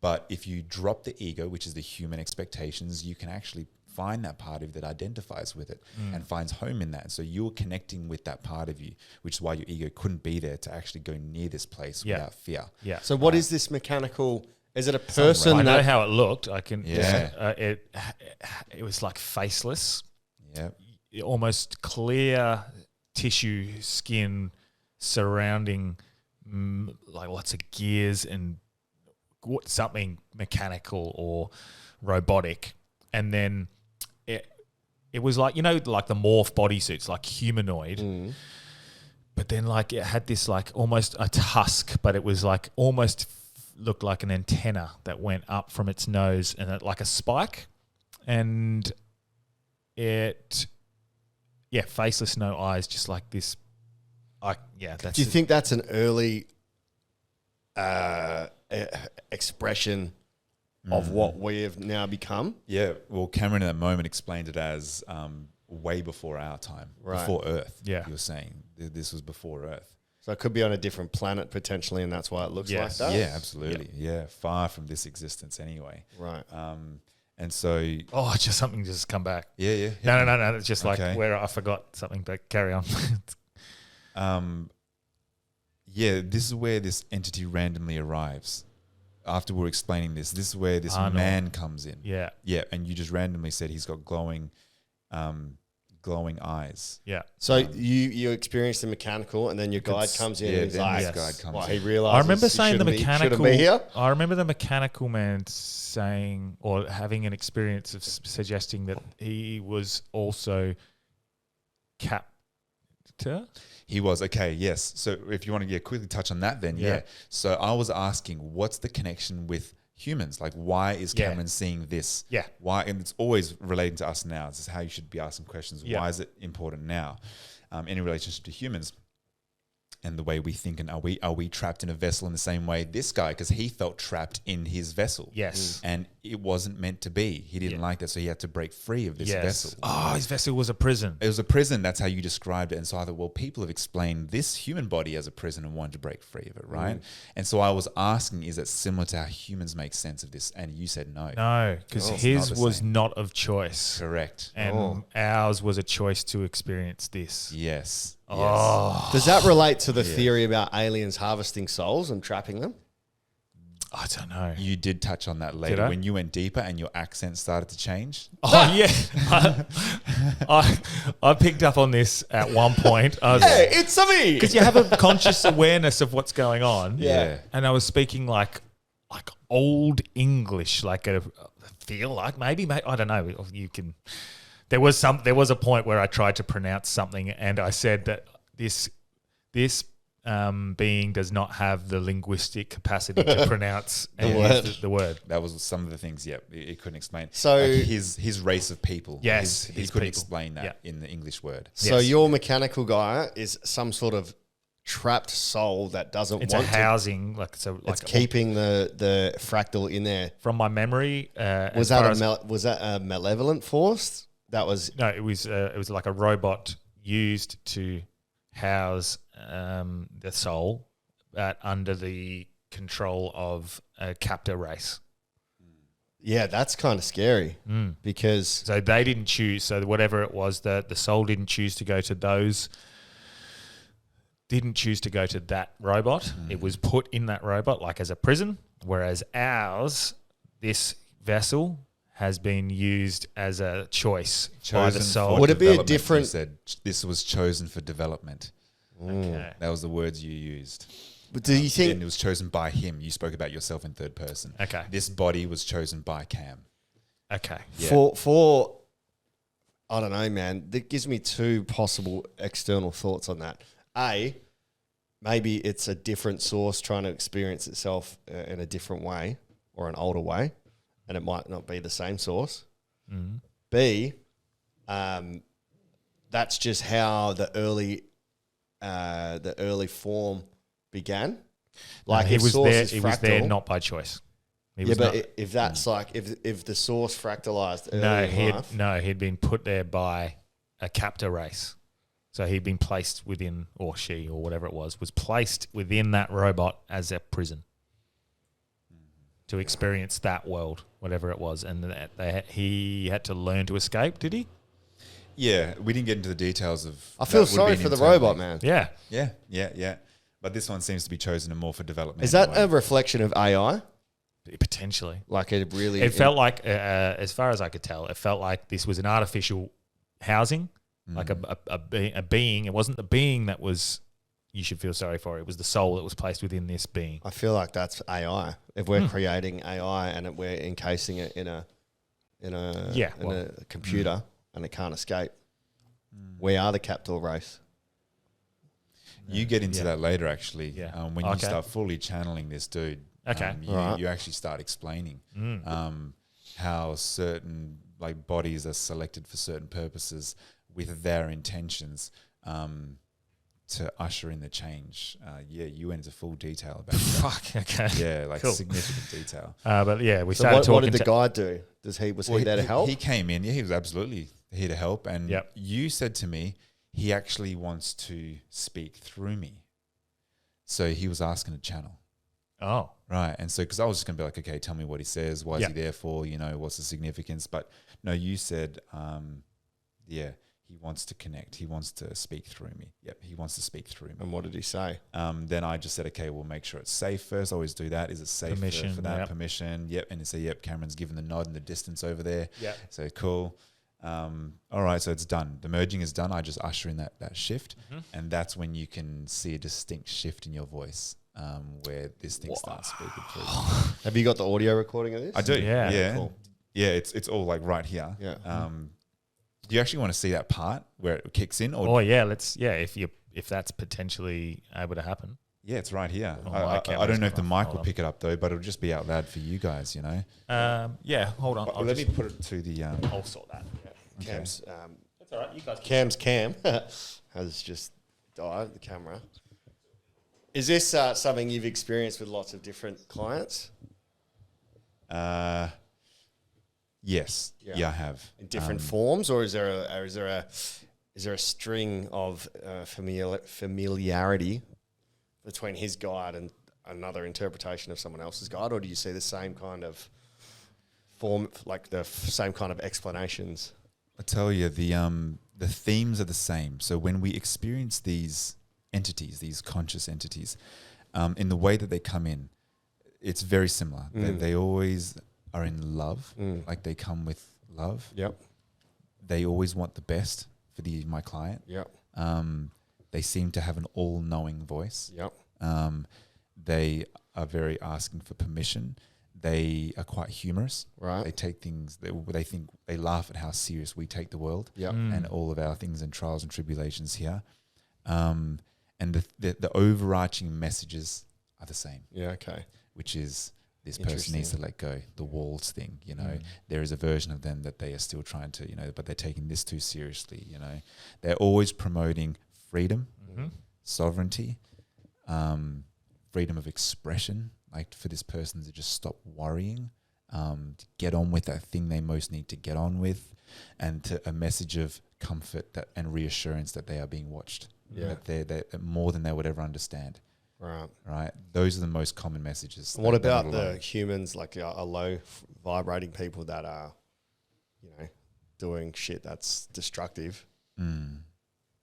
But if you drop the ego, which is the human expectations, you can actually find that part of you that identifies with it and finds home in that. So you're connecting with that part of you, which is why your ego couldn't be there to actually go near this place without fear. Yeah. So what is this mechanical? Is it a person? I know that, how it looked. I can. Yeah. It was like faceless, Yeah. almost clear tissue skin surrounding like lots of gears and something mechanical or robotic, and then it was like, like the morph bodysuits, like humanoid, but then like it had this like almost a tusk, but it was like almost looked like an antenna that went up from its nose and like a spike, and faceless, no eyes, just like this. do you think that's an early expression of what we have now become? Yeah, well, Cameron in that moment explained it as way before our time, before Earth. Yeah. You were saying this was before Earth. So it could be on a different planet potentially, and that's why it looks Yes. like that? Yeah, absolutely. Yeah, far from this existence anyway. Right. And so, just something just come back. yeah. No. It's just like Okay. where I forgot something, but carry on. This is where this entity randomly arrives. After we're explaining this is where this man comes in. Yeah. Yeah, and you just randomly said he's got glowing eyes. Yeah. So you experience the mechanical, and then your guide comes in and he's then like, this guide comes well, in. he realizes I remember he saying the shouldn't mechanical. be here. I remember the mechanical man saying or having an experience of suggesting that he was also captor. He was, okay, yes. So if you want to quickly touch on that then, yeah. So I was asking, what's the connection with humans? Like, why is Cameron seeing this? Yeah. Why? And it's always relating to us now. This is how you should be asking questions. Yeah. Why is it important now? In relationship to humans and the way we think, and are we trapped in a vessel in the same way this guy, because he felt trapped in his vessel. Yes. And it wasn't meant to be. He didn't like that, so he had to break free of this vessel. Oh, his vessel was a prison. It was a prison. That's how you described it. And so I thought, well, people have explained this human body as a prison and wanted to break free of it, right? And so I was asking, is it similar to how humans make sense of this? And you said no. No, because it's his not the was same. not of choice. Correct. And ours was a choice to experience this. Yes. Oh, Does that relate to the theory about aliens harvesting souls and trapping them? I don't know. You did touch on that later I? when you went deeper and your accent started to change. Oh, yeah. I picked up on this at one point. Hey, it's a me! Because you have a conscious awareness of what's going on. Yeah. And I was speaking like old English, like I feel like maybe I don't know. You can. There was a point where I tried to pronounce something, and I said that this being does not have the linguistic capacity to pronounce and word. use the word. That was some of the things. Yep, it couldn't explain. So- like his race of people. Yes, he his couldn't people. explain that Yeah. in the English word. So Yes. your mechanical guy is some sort of trapped soul that doesn't It's a want to. housing, like so, like It's keeping the fractal in there. from my memory. Was that a malevolent force? That was No, it was like a robot used to house the soul, but under the control of a captor race. yeah. That's kind of scary because So they didn't choose. So whatever it was, the soul didn't choose to go to those. Didn't choose to go to that robot. It was put in that robot like as a prison. Whereas ours, this vessel, has been used as a choice by the soul. Would it be a development, you different- said this was chosen for development. Okay. That was the words you used. But do you And think it was chosen by him. You spoke about yourself in third person. Okay. This body was chosen by Cam. Okay. Yeah. for I don't know, man. That gives me two possible external thoughts on that. A, maybe it's a different source trying to experience itself in a different way or an older way, and it might not be the same source. B, that's just how the early form began. Like he if was source there. is He was there fractal- not by choice. He yeah, was but not- if that's like if the source fractalized early no, in life, he'd been put there by a captor race. So he'd been placed within, or she, or whatever it was placed within that robot as a prison to experience that world, whatever it was, and he had to learn to escape. Did he? Yeah, we didn't get into the details of. I feel that would sorry be for an the internal robot, thing. man. Yeah. Yeah. But this one seems to be chosen more for development. Is that anyway. a reflection of AI? Potentially. Like it really? It felt like, as far as I could tell, it felt like this was an artificial housing, like a being. It wasn't the being that was you should feel sorry for. It was the soul that was placed within this being. I feel like that's AI. If we're creating AI and we're encasing it in a computer and it can't escape, we are the capital race. You get into that later, actually. Yeah. When you Okay. start fully channeling this dude. Okay. You actually start explaining how certain like bodies are selected for certain purposes with their intentions to usher in the change. You went into full detail about that. Fuck. Okay. Yeah, like Cool. significant detail. But yeah, we So started what talking. did the guy do? Was he there to help? He came in. Yeah, he was absolutely here to help. And Yep. you said to me, he actually wants to speak through me. So he was asking to channel. Oh. Right. And so, because I was just going to be like, okay, tell me what he says. Why is Yeah. he there for? What's the significance? But no, you said, he wants to connect. He wants to speak through me. Yep. He wants to speak through me. And what did he say? Then I just said, okay, we'll make sure it's safe first. I always do that. Is it safe Permission, for that? yep. Permission. Yep. And he said, yep, Cameron's given the nod in the distance over there. Yep. So cool. All right, so it's done. The merging is done. I just usher in that shift. And that's when you can see a distinct shift in your voice where this thing starts speaking through. Have you got the audio recording of this? I do. Yeah. Yeah. Cool. Yeah, it's all like right here. Yeah. Do you actually want to see that part where it kicks in? Or Oh yeah. If that's potentially able to happen. yeah, it's right here. Oh, I camera's don't know if the gone mic off. will Hold on. pick it up though, but it'll just be out loud for you guys, Yeah. Hold on. Let me put it to the. I'll sort that. Yeah. Cam's, That's all right. You guys. Cam's cam has just died, the camera. Is this something you've experienced with lots of different clients? Yes. Yeah, I have. In different forms, or is there a string of familiarity between his guide and another interpretation of someone else's guide, or do you see the same kind of form, like the same kind of explanations? I tell you, the themes are the same. So when we experience these entities, these conscious entities, in the way that they come in, it's very similar. They always are in love, like they come with love. Yep. They always want the best for my client. Yep. They seem to have an all-knowing voice. Yep. They are very asking for permission. They are quite humorous. Right. They take things. They laugh at how serious we take the world. Yep. And all of our things and trials and tribulations here. and the overarching messages are the same. Yeah, okay. Which is this person needs to let go. The walls thing, there is a version of them that they are still trying to, but they're taking this too seriously. They're always promoting freedom, sovereignty, freedom of expression. Like for this person to just stop worrying, to get on with that thing they most need to get on with, and to a message of comfort and reassurance that they are being watched. Yeah. That they're more than they would ever understand. Right. Those are the most common messages. What about the humans, like are low vibrating people that are, doing shit that's destructive?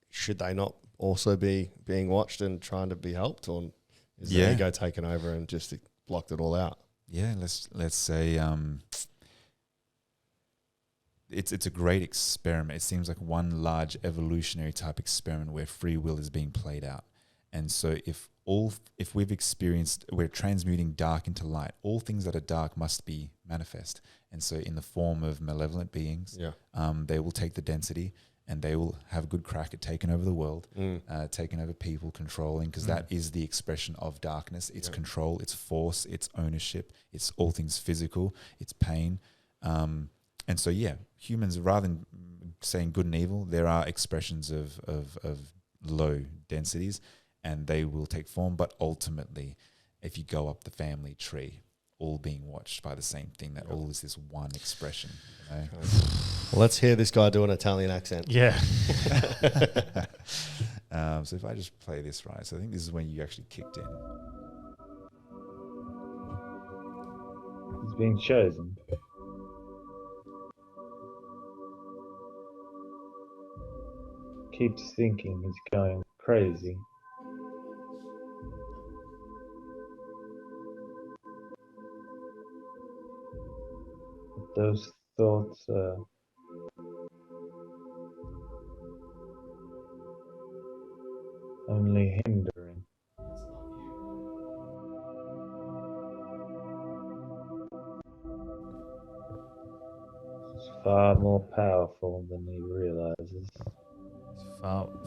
Should they not also be being watched and trying to be helped, or is the ego taken over and just blocked it all out? Yeah, let's say it's a great experiment. It seems like one large evolutionary type experiment where free will is being played out. And so if we've experienced, we're transmuting dark into light, all things that are dark must be manifest. And so in the form of malevolent beings, they will take the density and they will have a good crack at taking over the world, taking over people, controlling, because that is the expression of darkness. It's control, it's force, it's ownership, it's all things physical, it's pain. And so, humans, rather than saying good and evil, there are expressions of low densities, and they will take form. But ultimately, if you go up the family tree, all being watched by the same thing, that all is this one expression. Well, let's hear this guy do an Italian accent. Yeah. So if I just play this right, so I think this is when you actually kicked in. He's being chosen. Keeps thinking he's going crazy. But those thoughts are only hindering. It's far more powerful than he realizes.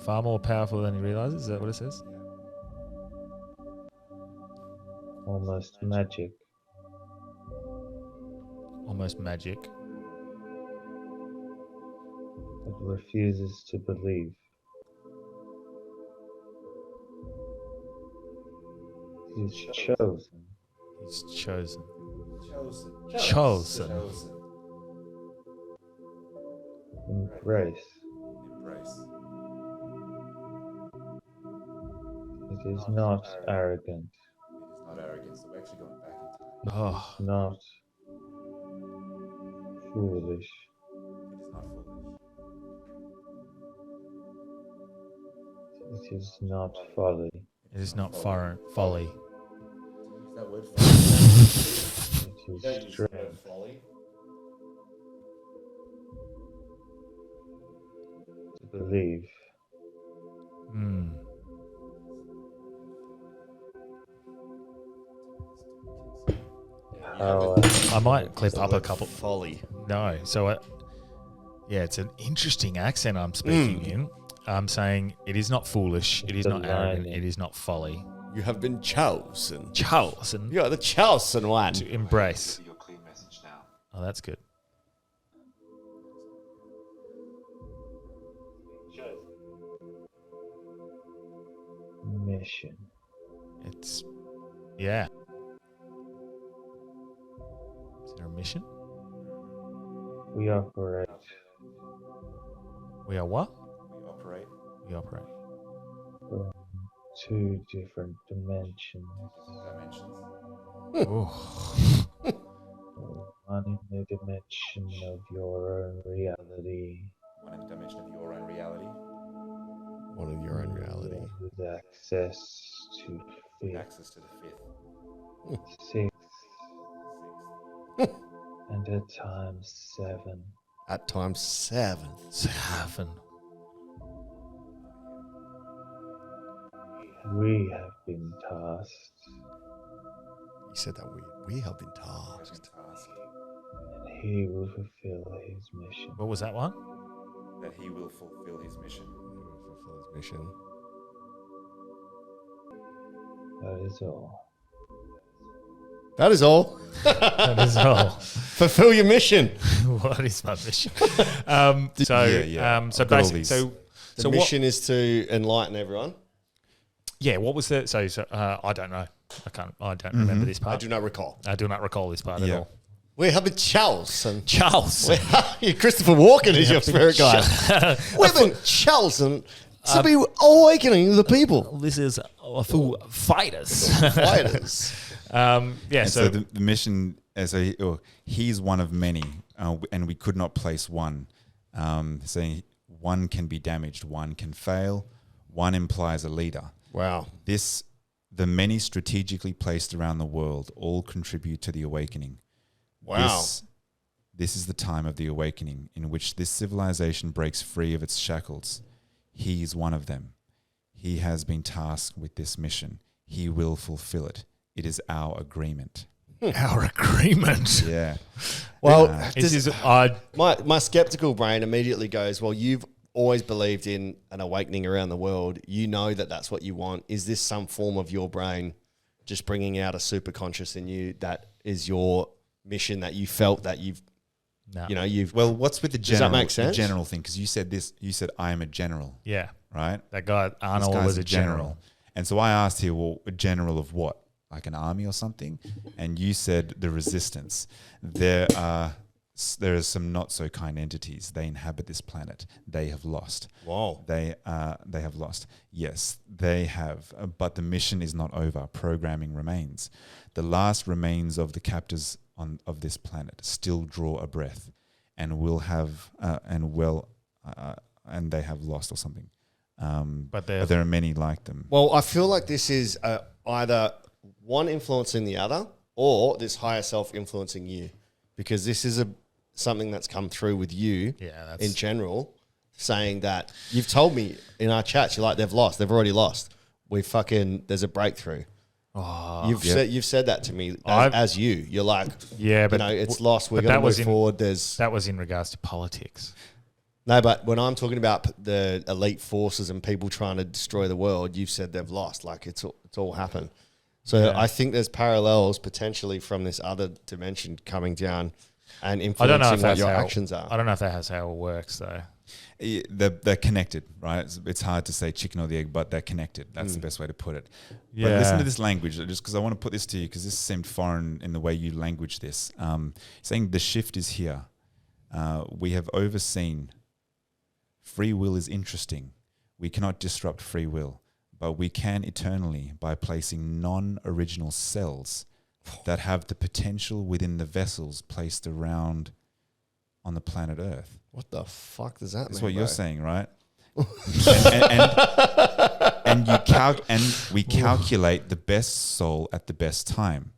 Far more powerful than he realizes. Is that what it says? Almost magic. Almost magic. But refuses to believe. He's chosen. He's chosen. Chosen. Embrace. It is not arrogant. It is not arrogant, so we're actually going back in time. Oh, Not foolish. It is not foolish. It is not folly. it is not folly. Use that word It is strength. To believe. Power. I might clip up a couple. Folly. No, so it's an interesting accent I'm speaking in. I'm saying it is not foolish. It is not arrogant. It is not folly. You have been chosen. Chosen You are the chosen one. to embrace. your clear message now. Oh, that's good. Mission. It's yeah. Is there a mission? We operate We are what? We operate. We operate. from two different dimensions. Oh. One in the dimension of your own reality. One in the dimension of your own reality. One in your own reality. With access to fifth, Access to the fifth. sixth, and at times 7. At times 7. 7. We have been tasked, You said that we have been tasked. and he will fulfill his mission. What was that one? That he will fulfill his mission. Fulfill his mission. That is all. That is all. That is all. Fulfill your mission. What is my mission? So I've got all basically, these. The mission is to enlighten everyone. what was the I don't know. I don't remember this I part. do not recall. I do not recall this part at all. We have been chosen. Charles. Christopher Walken is your spirit guide. We've been chosen to be awakening the people. This is for fighters. Fighters. And so the mission, he's one of many, and we could not place one. Saying one can be damaged, one can fail, one implies a leader. Wow. The many strategically placed around the world all contribute to the awakening. Wow. This is the time of the awakening in which this civilization breaks free of its shackles. He is one of them. He has been tasked with this mission. He will fulfill it. It is our agreement. Our agreement. Yeah. Well, my skeptical brain immediately goes, well, you've always believed in an awakening around the world. You know that that's what you want. Is this some form of your brain just bringing out a super conscious in you that is your mission that you felt that you've. Well, what's with the Does general? that make sense? The general thing, because you said this. You said I am a general. Yeah. Right. That guy Arnold was a general. And so I asked here, well, a general of what? Like an army or something? And you said the resistance. There are some not so kind entities. They inhabit this planet. They have lost. Wow. They have lost. Yes, they have. But the mission is not over. Programming remains. The last remains of the captors of this planet still draw a breath, and will have and they have lost or something. But there are many like them. Well, I feel like this is either one influencing the other, or this higher self influencing you, because this is something that's come through with you in general, saying that you've told me in our chats, you're like, they've already lost. There's a breakthrough. Oh, you've said that to me as you. You're like, but it's lost. We're going to move forward. That was in regards to politics. No, but when I'm talking about the elite forces and people trying to destroy the world, you've said they've lost. Like it's all happened. So I think there's parallels potentially from this other dimension coming down and influencing what your actions are. I don't know if that's how it works though. They're connected, right? It's hard to say chicken or the egg, but they're connected. That's the best way to put it. Yeah. But listen to this language, just because I want to put this to you, because this seemed foreign in the way you language this. Saying the shift is here. We have overseen. Free will is interesting. We cannot disrupt free will, but we can eternally by placing non-original cells that have the potential within the vessels placed around on the planet Earth. What the fuck does that mean? That's what you're saying, right? and we calculate the best soul at the best time.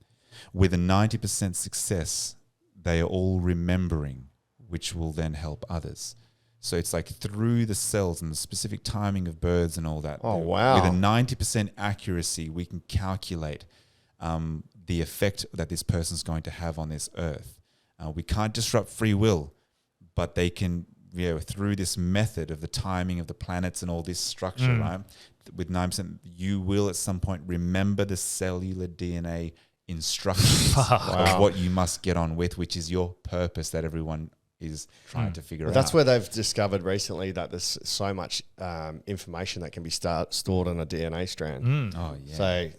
With a 90% success, they are all remembering, which will then help others. So it's like through the cells and the specific timing of birds and all that. Oh, wow. With a 90% accuracy, we can calculate the effect that this person's going to have on this earth. We can't disrupt free will, but they can, through this method of the timing of the planets and all this structure, right? With 9%, you will at some point remember the cellular DNA instructions of what you must get on with, which is your purpose that everyone is trying to figure out. That's where they've discovered recently that there's so much information that can be stored on a DNA strand. Oh, yeah. So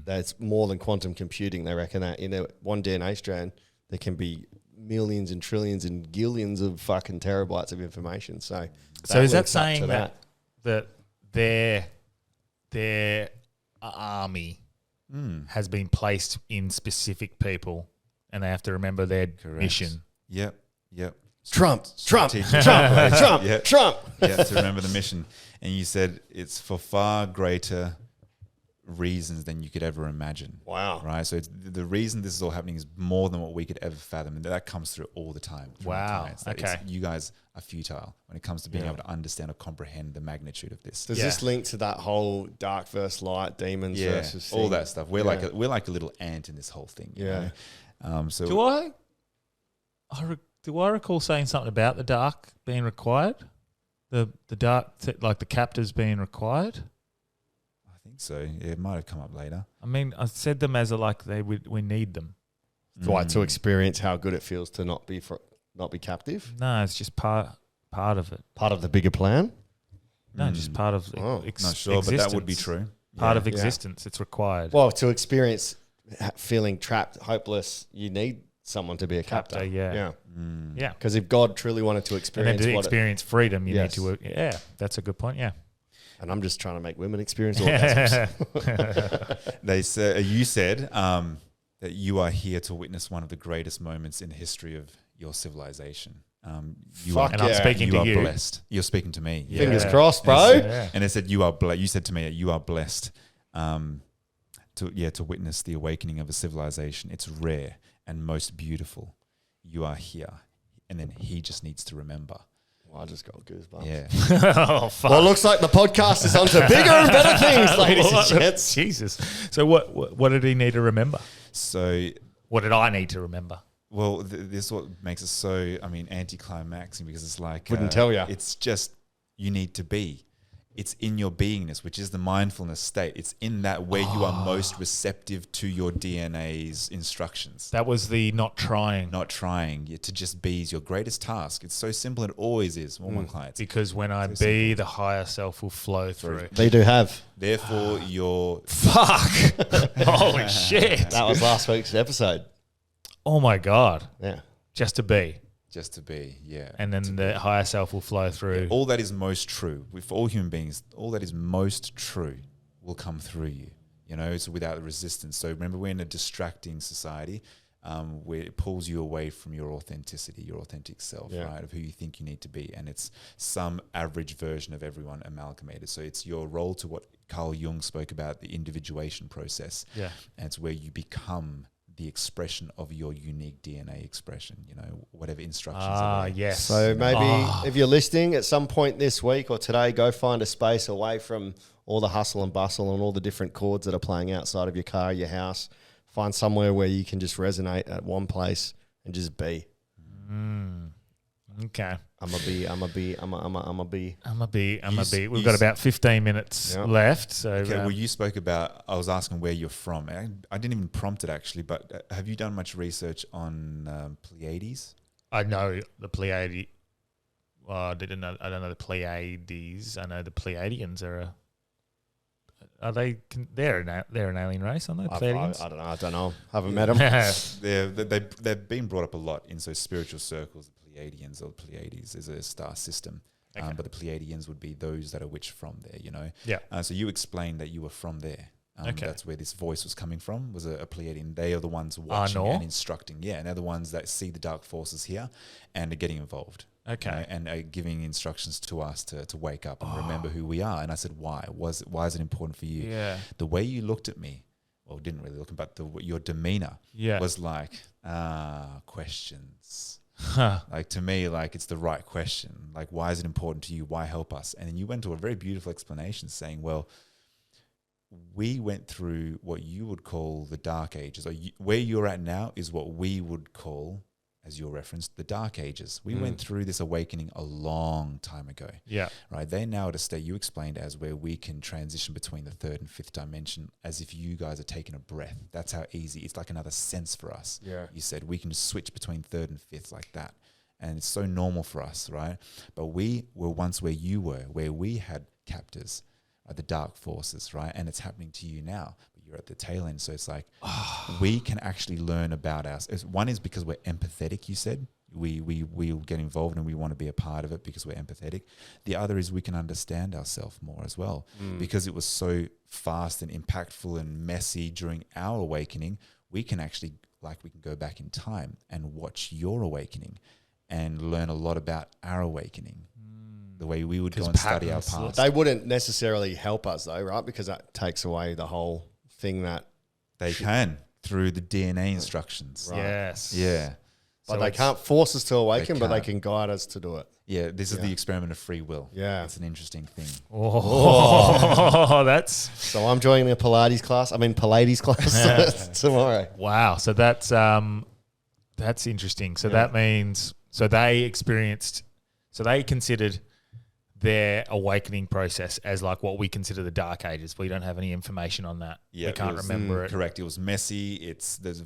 there's more than quantum computing. They reckon that in one DNA strand, there can be millions and trillions and gillions of fucking terabytes of information. So is that saying that their army has been placed in specific people and they have to remember their mission? Yep. Trump. Yeah, to remember the mission. And you said it's for far greater reasons than you could ever imagine. Wow. Right? So the reason this is all happening is more than what we could ever fathom. And that comes through all the time. Wow. Okay. You guys are futile when it comes to being able to understand or comprehend the magnitude of this. Does this link to that whole dark versus light, demons versus all that stuff? We're like a little ant in this whole thing. Yeah. So Do I recall saying something about the dark being required? The dark, like the captors being required? I think think so. Yeah, it might have come up later. I mean, I said them as we need them. Right, to experience how good it feels to not be captive. No, it's just part of it. Part of the bigger plan. No, just part of Not sure, but that would be true. Part of existence. It's required. Well, to experience feeling trapped, hopeless, you need someone to be a captor. Yeah. Yeah. Because if God truly wanted to And experience then to experience freedom, you need to. Yeah, that's a good point. Yeah. And I'm just trying to make women experience orgasms. They said you said that you are here to witness one of the greatest moments in the history of your civilization. You Fuck are, and I'm speaking you to are you. blessed. You're speaking to me. Yeah. Fingers crossed, bro. And they said you are. You said to me that you are blessed. To witness the awakening of a civilization. It's rare and most beautiful. You are here, and then he just needs to remember. Well, I just got goosebumps. Yeah. Oh, fuck. Well, it looks like the podcast is on to bigger and better things, ladies and gents. Jesus. So what did he need to remember? So What did I need to remember? well, this is what makes it so, anticlimactic, because it's like Wouldn't tell ya. It's just you need to be. It's in your beingness, which is the mindfulness state. It's in that where you are most receptive to your DNA's instructions. That was the not trying. Not trying, to just be is your greatest task. It's so simple. It always is. All my clients. Because when I be, the higher self will flow through. They do have. Therefore, your Fuck. Holy shit. That was last week's episode. Oh my God. Yeah. Just to be. just to be, yeah. And then the higher self will flow through. All that is most true for all human beings. All that is most true will come through you. You know, it's without resistance. So remember, we're in a distracting society where it pulls you away from your authenticity, your authentic self, right, of who you think you need to be. And it's some average version of everyone amalgamated. So it's your role to what Carl Jung spoke about, the individuation process. Yeah. And it's where you become the expression of your unique DNA expression, you know, whatever instructions are there. Yes. So maybe if you're listening at some point this week or today, go find a space away from all the hustle and bustle and all the different chords that are playing outside of your car, your house. Find somewhere where you can just resonate at one place and just be. Okay. I'm a be. We've got about 15 minutes left. So Okay, well, you spoke about, I was asking where you're from. I didn't even prompt it actually, but have you done much research on Pleiades? I know the Pleiades. Well, I don't know the Pleiades. I know the Pleiadians are they? They're an alien race, aren't they? Pleiadians? I don't know. Haven't met them. They've been brought up a lot in spiritual circles. The Pleiadians or Pleiades is a star system, but the Pleiadians would be those that are which from there, you know. Yeah. So you explained that you were from there. That's where this voice was coming from. Was a Pleiadian. They are the ones watching and instructing. Yeah, and they're the ones that see the dark forces here and are getting involved. Okay. You know, and are giving instructions to us to wake up and remember who we are. And I said, why? Why is it important for you? Yeah. The way you looked at me, well, didn't really look, but your demeanor was like, questions. Like to me, like it's the right question. Like, why is it important to you? Why help us? And then you went to a very beautiful explanation saying, well, we went through what you would call the dark ages. Where you're at now is what we would call, as your reference, the dark ages. We went through this awakening a long time ago. Yeah. Right. They're now at a state you explained as where we can transition between the third and fifth dimension as if you guys are taking a breath. That's how easy. It's like another sense for us. Yeah. You said we can just switch between third and fifth like that. And it's so normal for us, right? But we were once where you were, where we had captors, the dark forces, right? And it's happening to you now. You're at the tail end. So it's like we can actually learn about ourselves. One is because we're empathetic, you said. We'll get involved and we want to be a part of it because we're empathetic. The other is we can understand ourselves more as well because it was so fast and impactful and messy during our awakening. We can actually, we can go back in time and watch your awakening and learn a lot about our awakening. The way we would go and study our past. They wouldn't necessarily help us though, right? Because that takes away the whole thing that they can through the DNA instructions. Right. Yes. Yeah. But they can't force us to awaken, but they can guide us to do it. Yeah, this is the experiment of free will. Yeah. It's an interesting thing. That's... So I'm joining a Pleiades class tomorrow. Wow. So that's interesting. So that means... So they considered their awakening process as like what we consider the Dark Ages. We don't have any information on that. Yeah, we can't remember it. Correct. It was messy. There's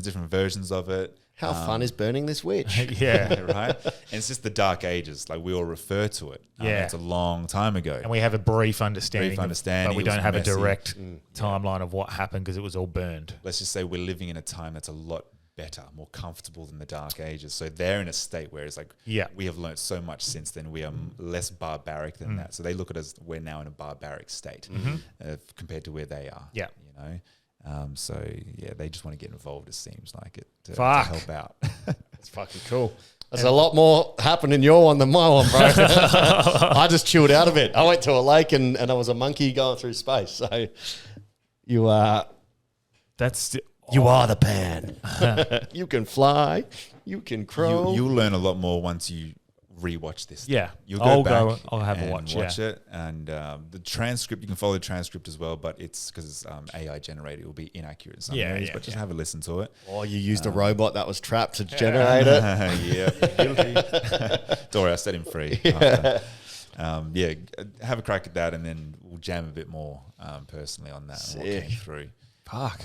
different versions of it. How fun is burning this witch? Yeah. Right. And it's just the Dark Ages. Like we all refer to it. Yeah. It's a long time ago. And we have a brief understanding. But we It don't was have messy. a direct timeline of what happened because it was all burned. Let's just say we're living in a time that's a lot better, more comfortable than the Dark Ages. So they're in a state where it's like, we have learned so much since then. We are less barbaric than that. So they look at us, we're now in a barbaric state compared to where they are. Yeah. You know? So yeah, they just want to get involved, it seems like it, to help out. It's fucking cool. There's a lot more happening in your one than my one, bro. I just chilled out a bit. I went to a lake and I was a monkey going through space. So you are... You are the pan. You can fly. You can crow. You'll learn a lot more once you rewatch this. Yeah. You'll I'll have a and watch. Watch it. And the transcript, you can follow the transcript as well, but it's because it's AI generated. It will be inaccurate in some areas, but just have a listen to it. Oh, you used a robot that was trapped to generate it. Yeah. Don't worry, I set him free. Have a crack at that, and then we'll jam a bit more personally on that and what came through. Fuck.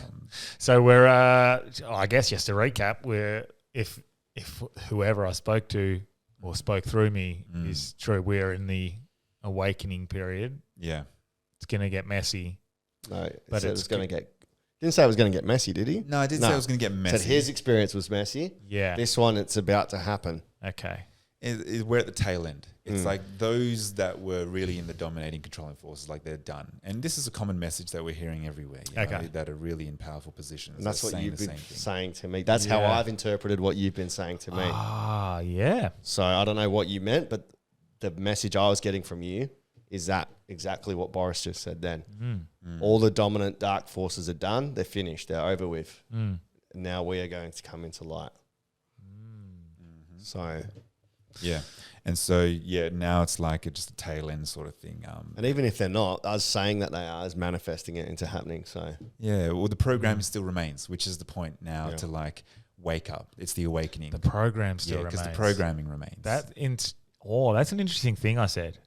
So we're, I guess, just to recap, if whoever I spoke to or spoke through me is true, we're in the awakening period. Yeah. It's going to get messy. No, but it's going to get... Didn't say it was going to get messy, did he? No, I didn't say it was going to get messy. Said his experience was messy. Yeah. This one, it's about to happen. Okay. We're at the tail end. It's like those that were really in the dominating, controlling forces, like they're done. And this is a common message that we're hearing everywhere, you know, that are really in powerful positions. And that's what you've been saying to me. That's how I've interpreted what you've been saying to me. Ah, yeah. So I don't know what you meant, but the message I was getting from you is that exactly what Boris just said then. All the dominant dark forces are done. They're finished. They're over with. Now we are going to come into light. So... Yeah. And so, now it's like just a tail end sort of thing. And even if they're not, us saying that they are is manifesting it into happening. So yeah, well, the program still remains, which is the point now to like wake up. It's the awakening. The program still remains. Because the programming remains. That's an interesting thing I said.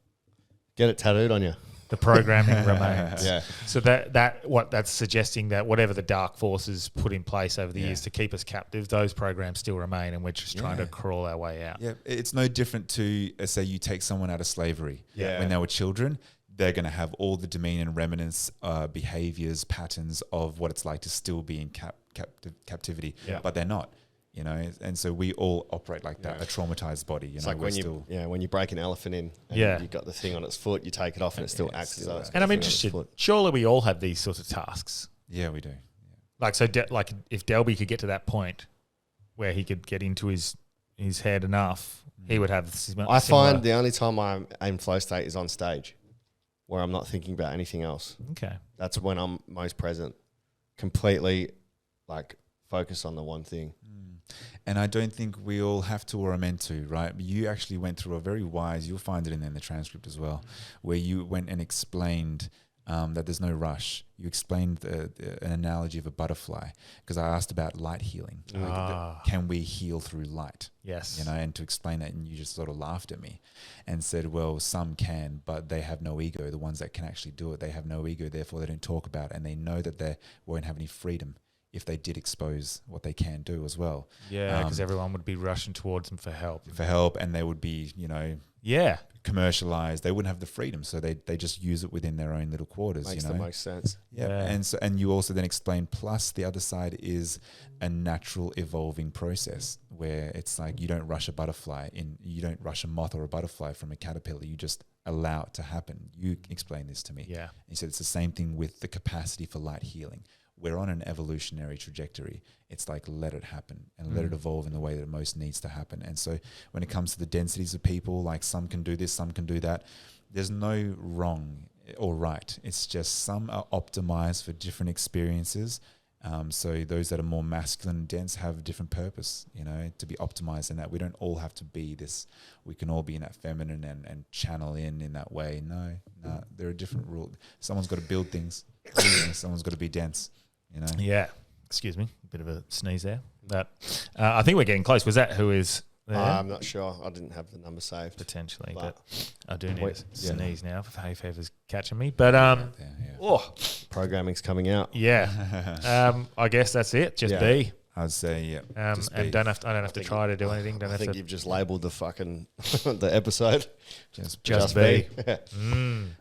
Get it tattooed on you. The programming remains. Yeah. So that's suggesting that whatever the dark forces put in place over the years to keep us captive, those programs still remain, and we're just trying to crawl our way out. Yeah, it's no different to say you take someone out of slavery. Yeah. When they were children, they're going to have all the demeanor and remnants, behaviors, patterns of what it's like to still be in captivity, but they're not. You know, and so we all operate like that. A traumatized body. You It's know, like when you break an elephant in, and you've got the thing on its foot, you take it off, and it still acts as though. And I'm interested. Surely we all have these sorts of tasks. Yeah, we do. Like like if Delby could get to that point where he could get into his head enough, he would have. I find the only time I'm in flow state is on stage, where I'm not thinking about anything else. Okay, that's when I'm most present, completely, like focus on the one thing. And I don't think we all have to or are meant to, right? You actually went through a very wise, you'll find it in the transcript as well, where you went and explained that there's no rush. You explained an analogy of a butterfly, because I asked about light healing. Can we heal through light? Yes. You know, and to explain that, and you just sort of laughed at me and said, well, some can, but they have no ego. The ones that can actually do it, they have no ego, therefore they don't talk about it, and they know that they won't have any freedom if they did expose what they can do as well. Yeah, because everyone would be rushing towards them for help. And they would be, commercialized. They wouldn't have the freedom, so they just use it within their own little quarters. Makes the most sense. Yeah. And you also then explain, plus the other side is a natural evolving process where it's like you don't rush a butterfly you don't rush a moth or a butterfly from a caterpillar. You just allow it to happen. You explained this to me. Yeah. And you said it's the same thing with the capacity for light healing. We're on an evolutionary trajectory. It's like let it happen and let it evolve in the way that it most needs to happen. And so when it comes to the densities of people, like some can do this, some can do that, there's no wrong or right. It's just some are optimized for different experiences. So those that are more masculine and dense have a different purpose, to be optimized in that. We don't all have to be this. We can all be in that feminine and channel in that way. No, there are different rules. Someone's got to build things. Someone's got to be dense. Yeah. Excuse me. A bit of a sneeze there. But I think we're getting close. Was that who is there? I'm not sure. I didn't have the number saved. Potentially, But- but I do need Wait, to yeah. sneeze now. Hay fever's catching me. But Programming's coming out. yeah. I guess that's it. Just Yeah. be. I'd say, yeah. just And be. I don't have to try to do anything. Don't I have think to you've just labelled the fucking the episode. just be.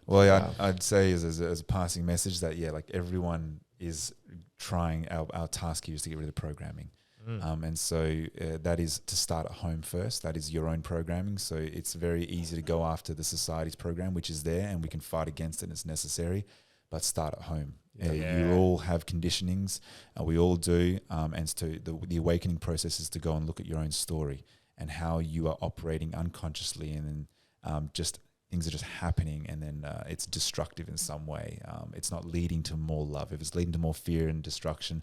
Well, yeah, I'd say as a passing message that, yeah, like everyone is trying, our task here is to get rid of the programming. And so that is to start at home first. That is your own programming. So it's very easy to go after the society's program, which is there, and we can fight against it and it's necessary, but start at home. You all have conditionings, we all do, and so the awakening process is to go and look at your own story and how you are operating unconsciously, and then just things are just happening, and then it's destructive in some way. It's not leading to more love. If it's leading to more fear and destruction,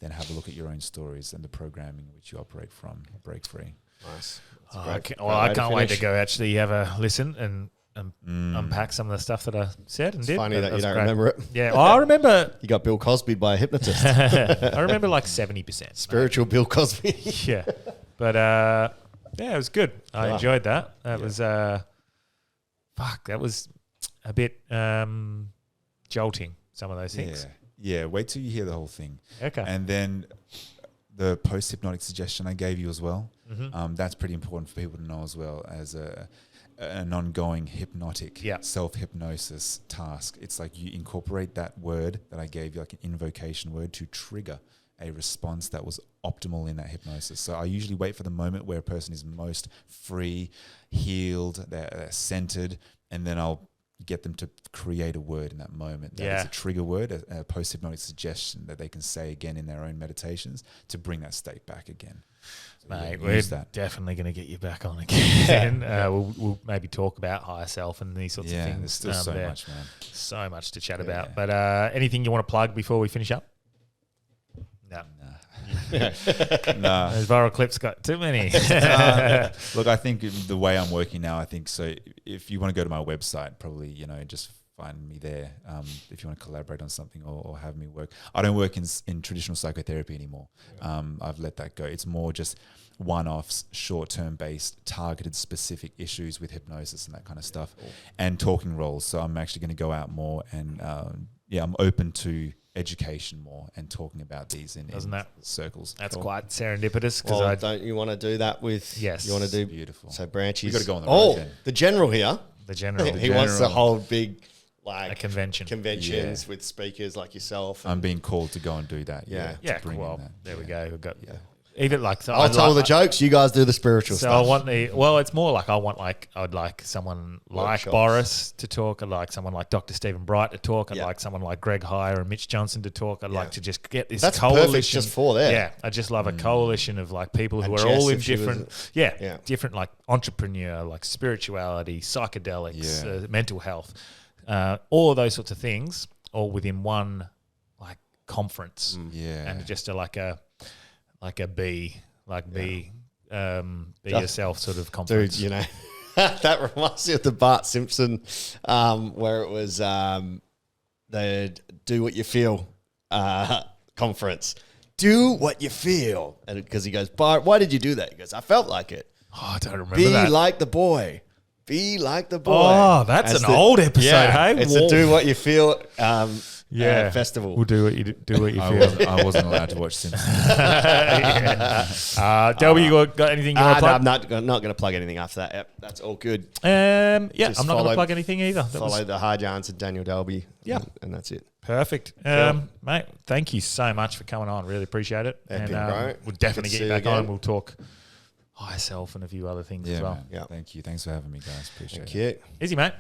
then have a look at your own stories and the programming which you operate from. Break free. Nice. I can't wait to go actually have a listen and unpack some of the stuff that I said and did. Funny that you was don't great. remember it. Yeah, I remember. You got Bill Cosby by a hypnotist. I remember like 70%. Spiritual Bill Cosby. Yeah, but yeah, it was good. I Yeah. enjoyed that. That was that was a bit jolting. Some of those things. Yeah. Wait till you hear the whole thing. Okay. And then the post-hypnotic suggestion I gave you as well. Mm-hmm. That's pretty important for people to know as well as an ongoing hypnotic self-hypnosis task. It's like you incorporate that word that I gave you, like an invocation word, to trigger a response that was optimal in that hypnosis. So I usually wait for the moment where a person is most free, healed, they're centered, and then I'll get them to create a word in that moment. That is a trigger word, a post-hypnotic suggestion that they can say again in their own meditations to bring that state back again. So Mate, yeah, we're use that. definitely going to get you back on again. We'll maybe talk about higher self and these sorts of things. There's still so much, man. So much to chat about. But anything you want to plug before we finish up? No. Nah. Those viral clips got too many. Look, I think the way I'm working now, I think so. If you want to go to my website, probably, just find me there. If you want to collaborate on something or have me work. I don't work in traditional psychotherapy anymore. I've let that go. It's more just one-offs, short-term based, targeted specific issues with hypnosis and that kind of stuff, and talking roles. So I'm actually going to go out more and I'm open to education more and talking about these in circles. That's quite serendipitous. Well, don't you want to do that with? Yes. You want to do beautiful. So Branchy's. We got to go on the road then. The general here. The general. He wants to hold big, a convention. Conventions with speakers like yourself. I'm being called to go and do that. Yeah. Yeah, to bring in that. there we go. We've got even like so I'll tell the jokes. You guys do the spiritual So stuff. I want it's more like I'd like someone like Workshops. Boris to talk. I'd like someone like Dr. Stephen Bright to talk. I'd Yeah. like someone like Greg Heyer and Mitch Johnson to talk. I'd like to just get this That's coalition. perfect just for that. Yeah, I just love a coalition of like people who And are Jess, all in if she was different, different like entrepreneur, like spirituality, psychedelics, mental health, all of those sorts of things, all within one like conference. Yeah. And just be yourself sort of conference. Dude, that reminds me of the Bart Simpson where it was the Do What You Feel conference. Do what you feel. And because he goes, Bart, why did you do that? He goes, I felt like it. Oh, I don't remember Be that. like the boy. Be like the boy. Oh, that's an old episode, hey? It's a Do What You Feel festival. We'll do what you feel. I wasn't allowed to watch Simpsons. Delby, you got anything you want to No, plug? I'm not going to plug anything after that. Yep, that's all good. I'm not Just going to follow- plug anything either. Follow the Hard Yarns and Daniel Delby. Yeah. And that's it. Perfect. Mate, thank you so much for coming on. Really appreciate it. Epic, and bro. we'll definitely Good get to you see back you on. again. We'll talk higher self and a few other things as well. Man. Yeah. Thank you. Thanks for having me, guys. Appreciate Thank it. you. Easy, mate.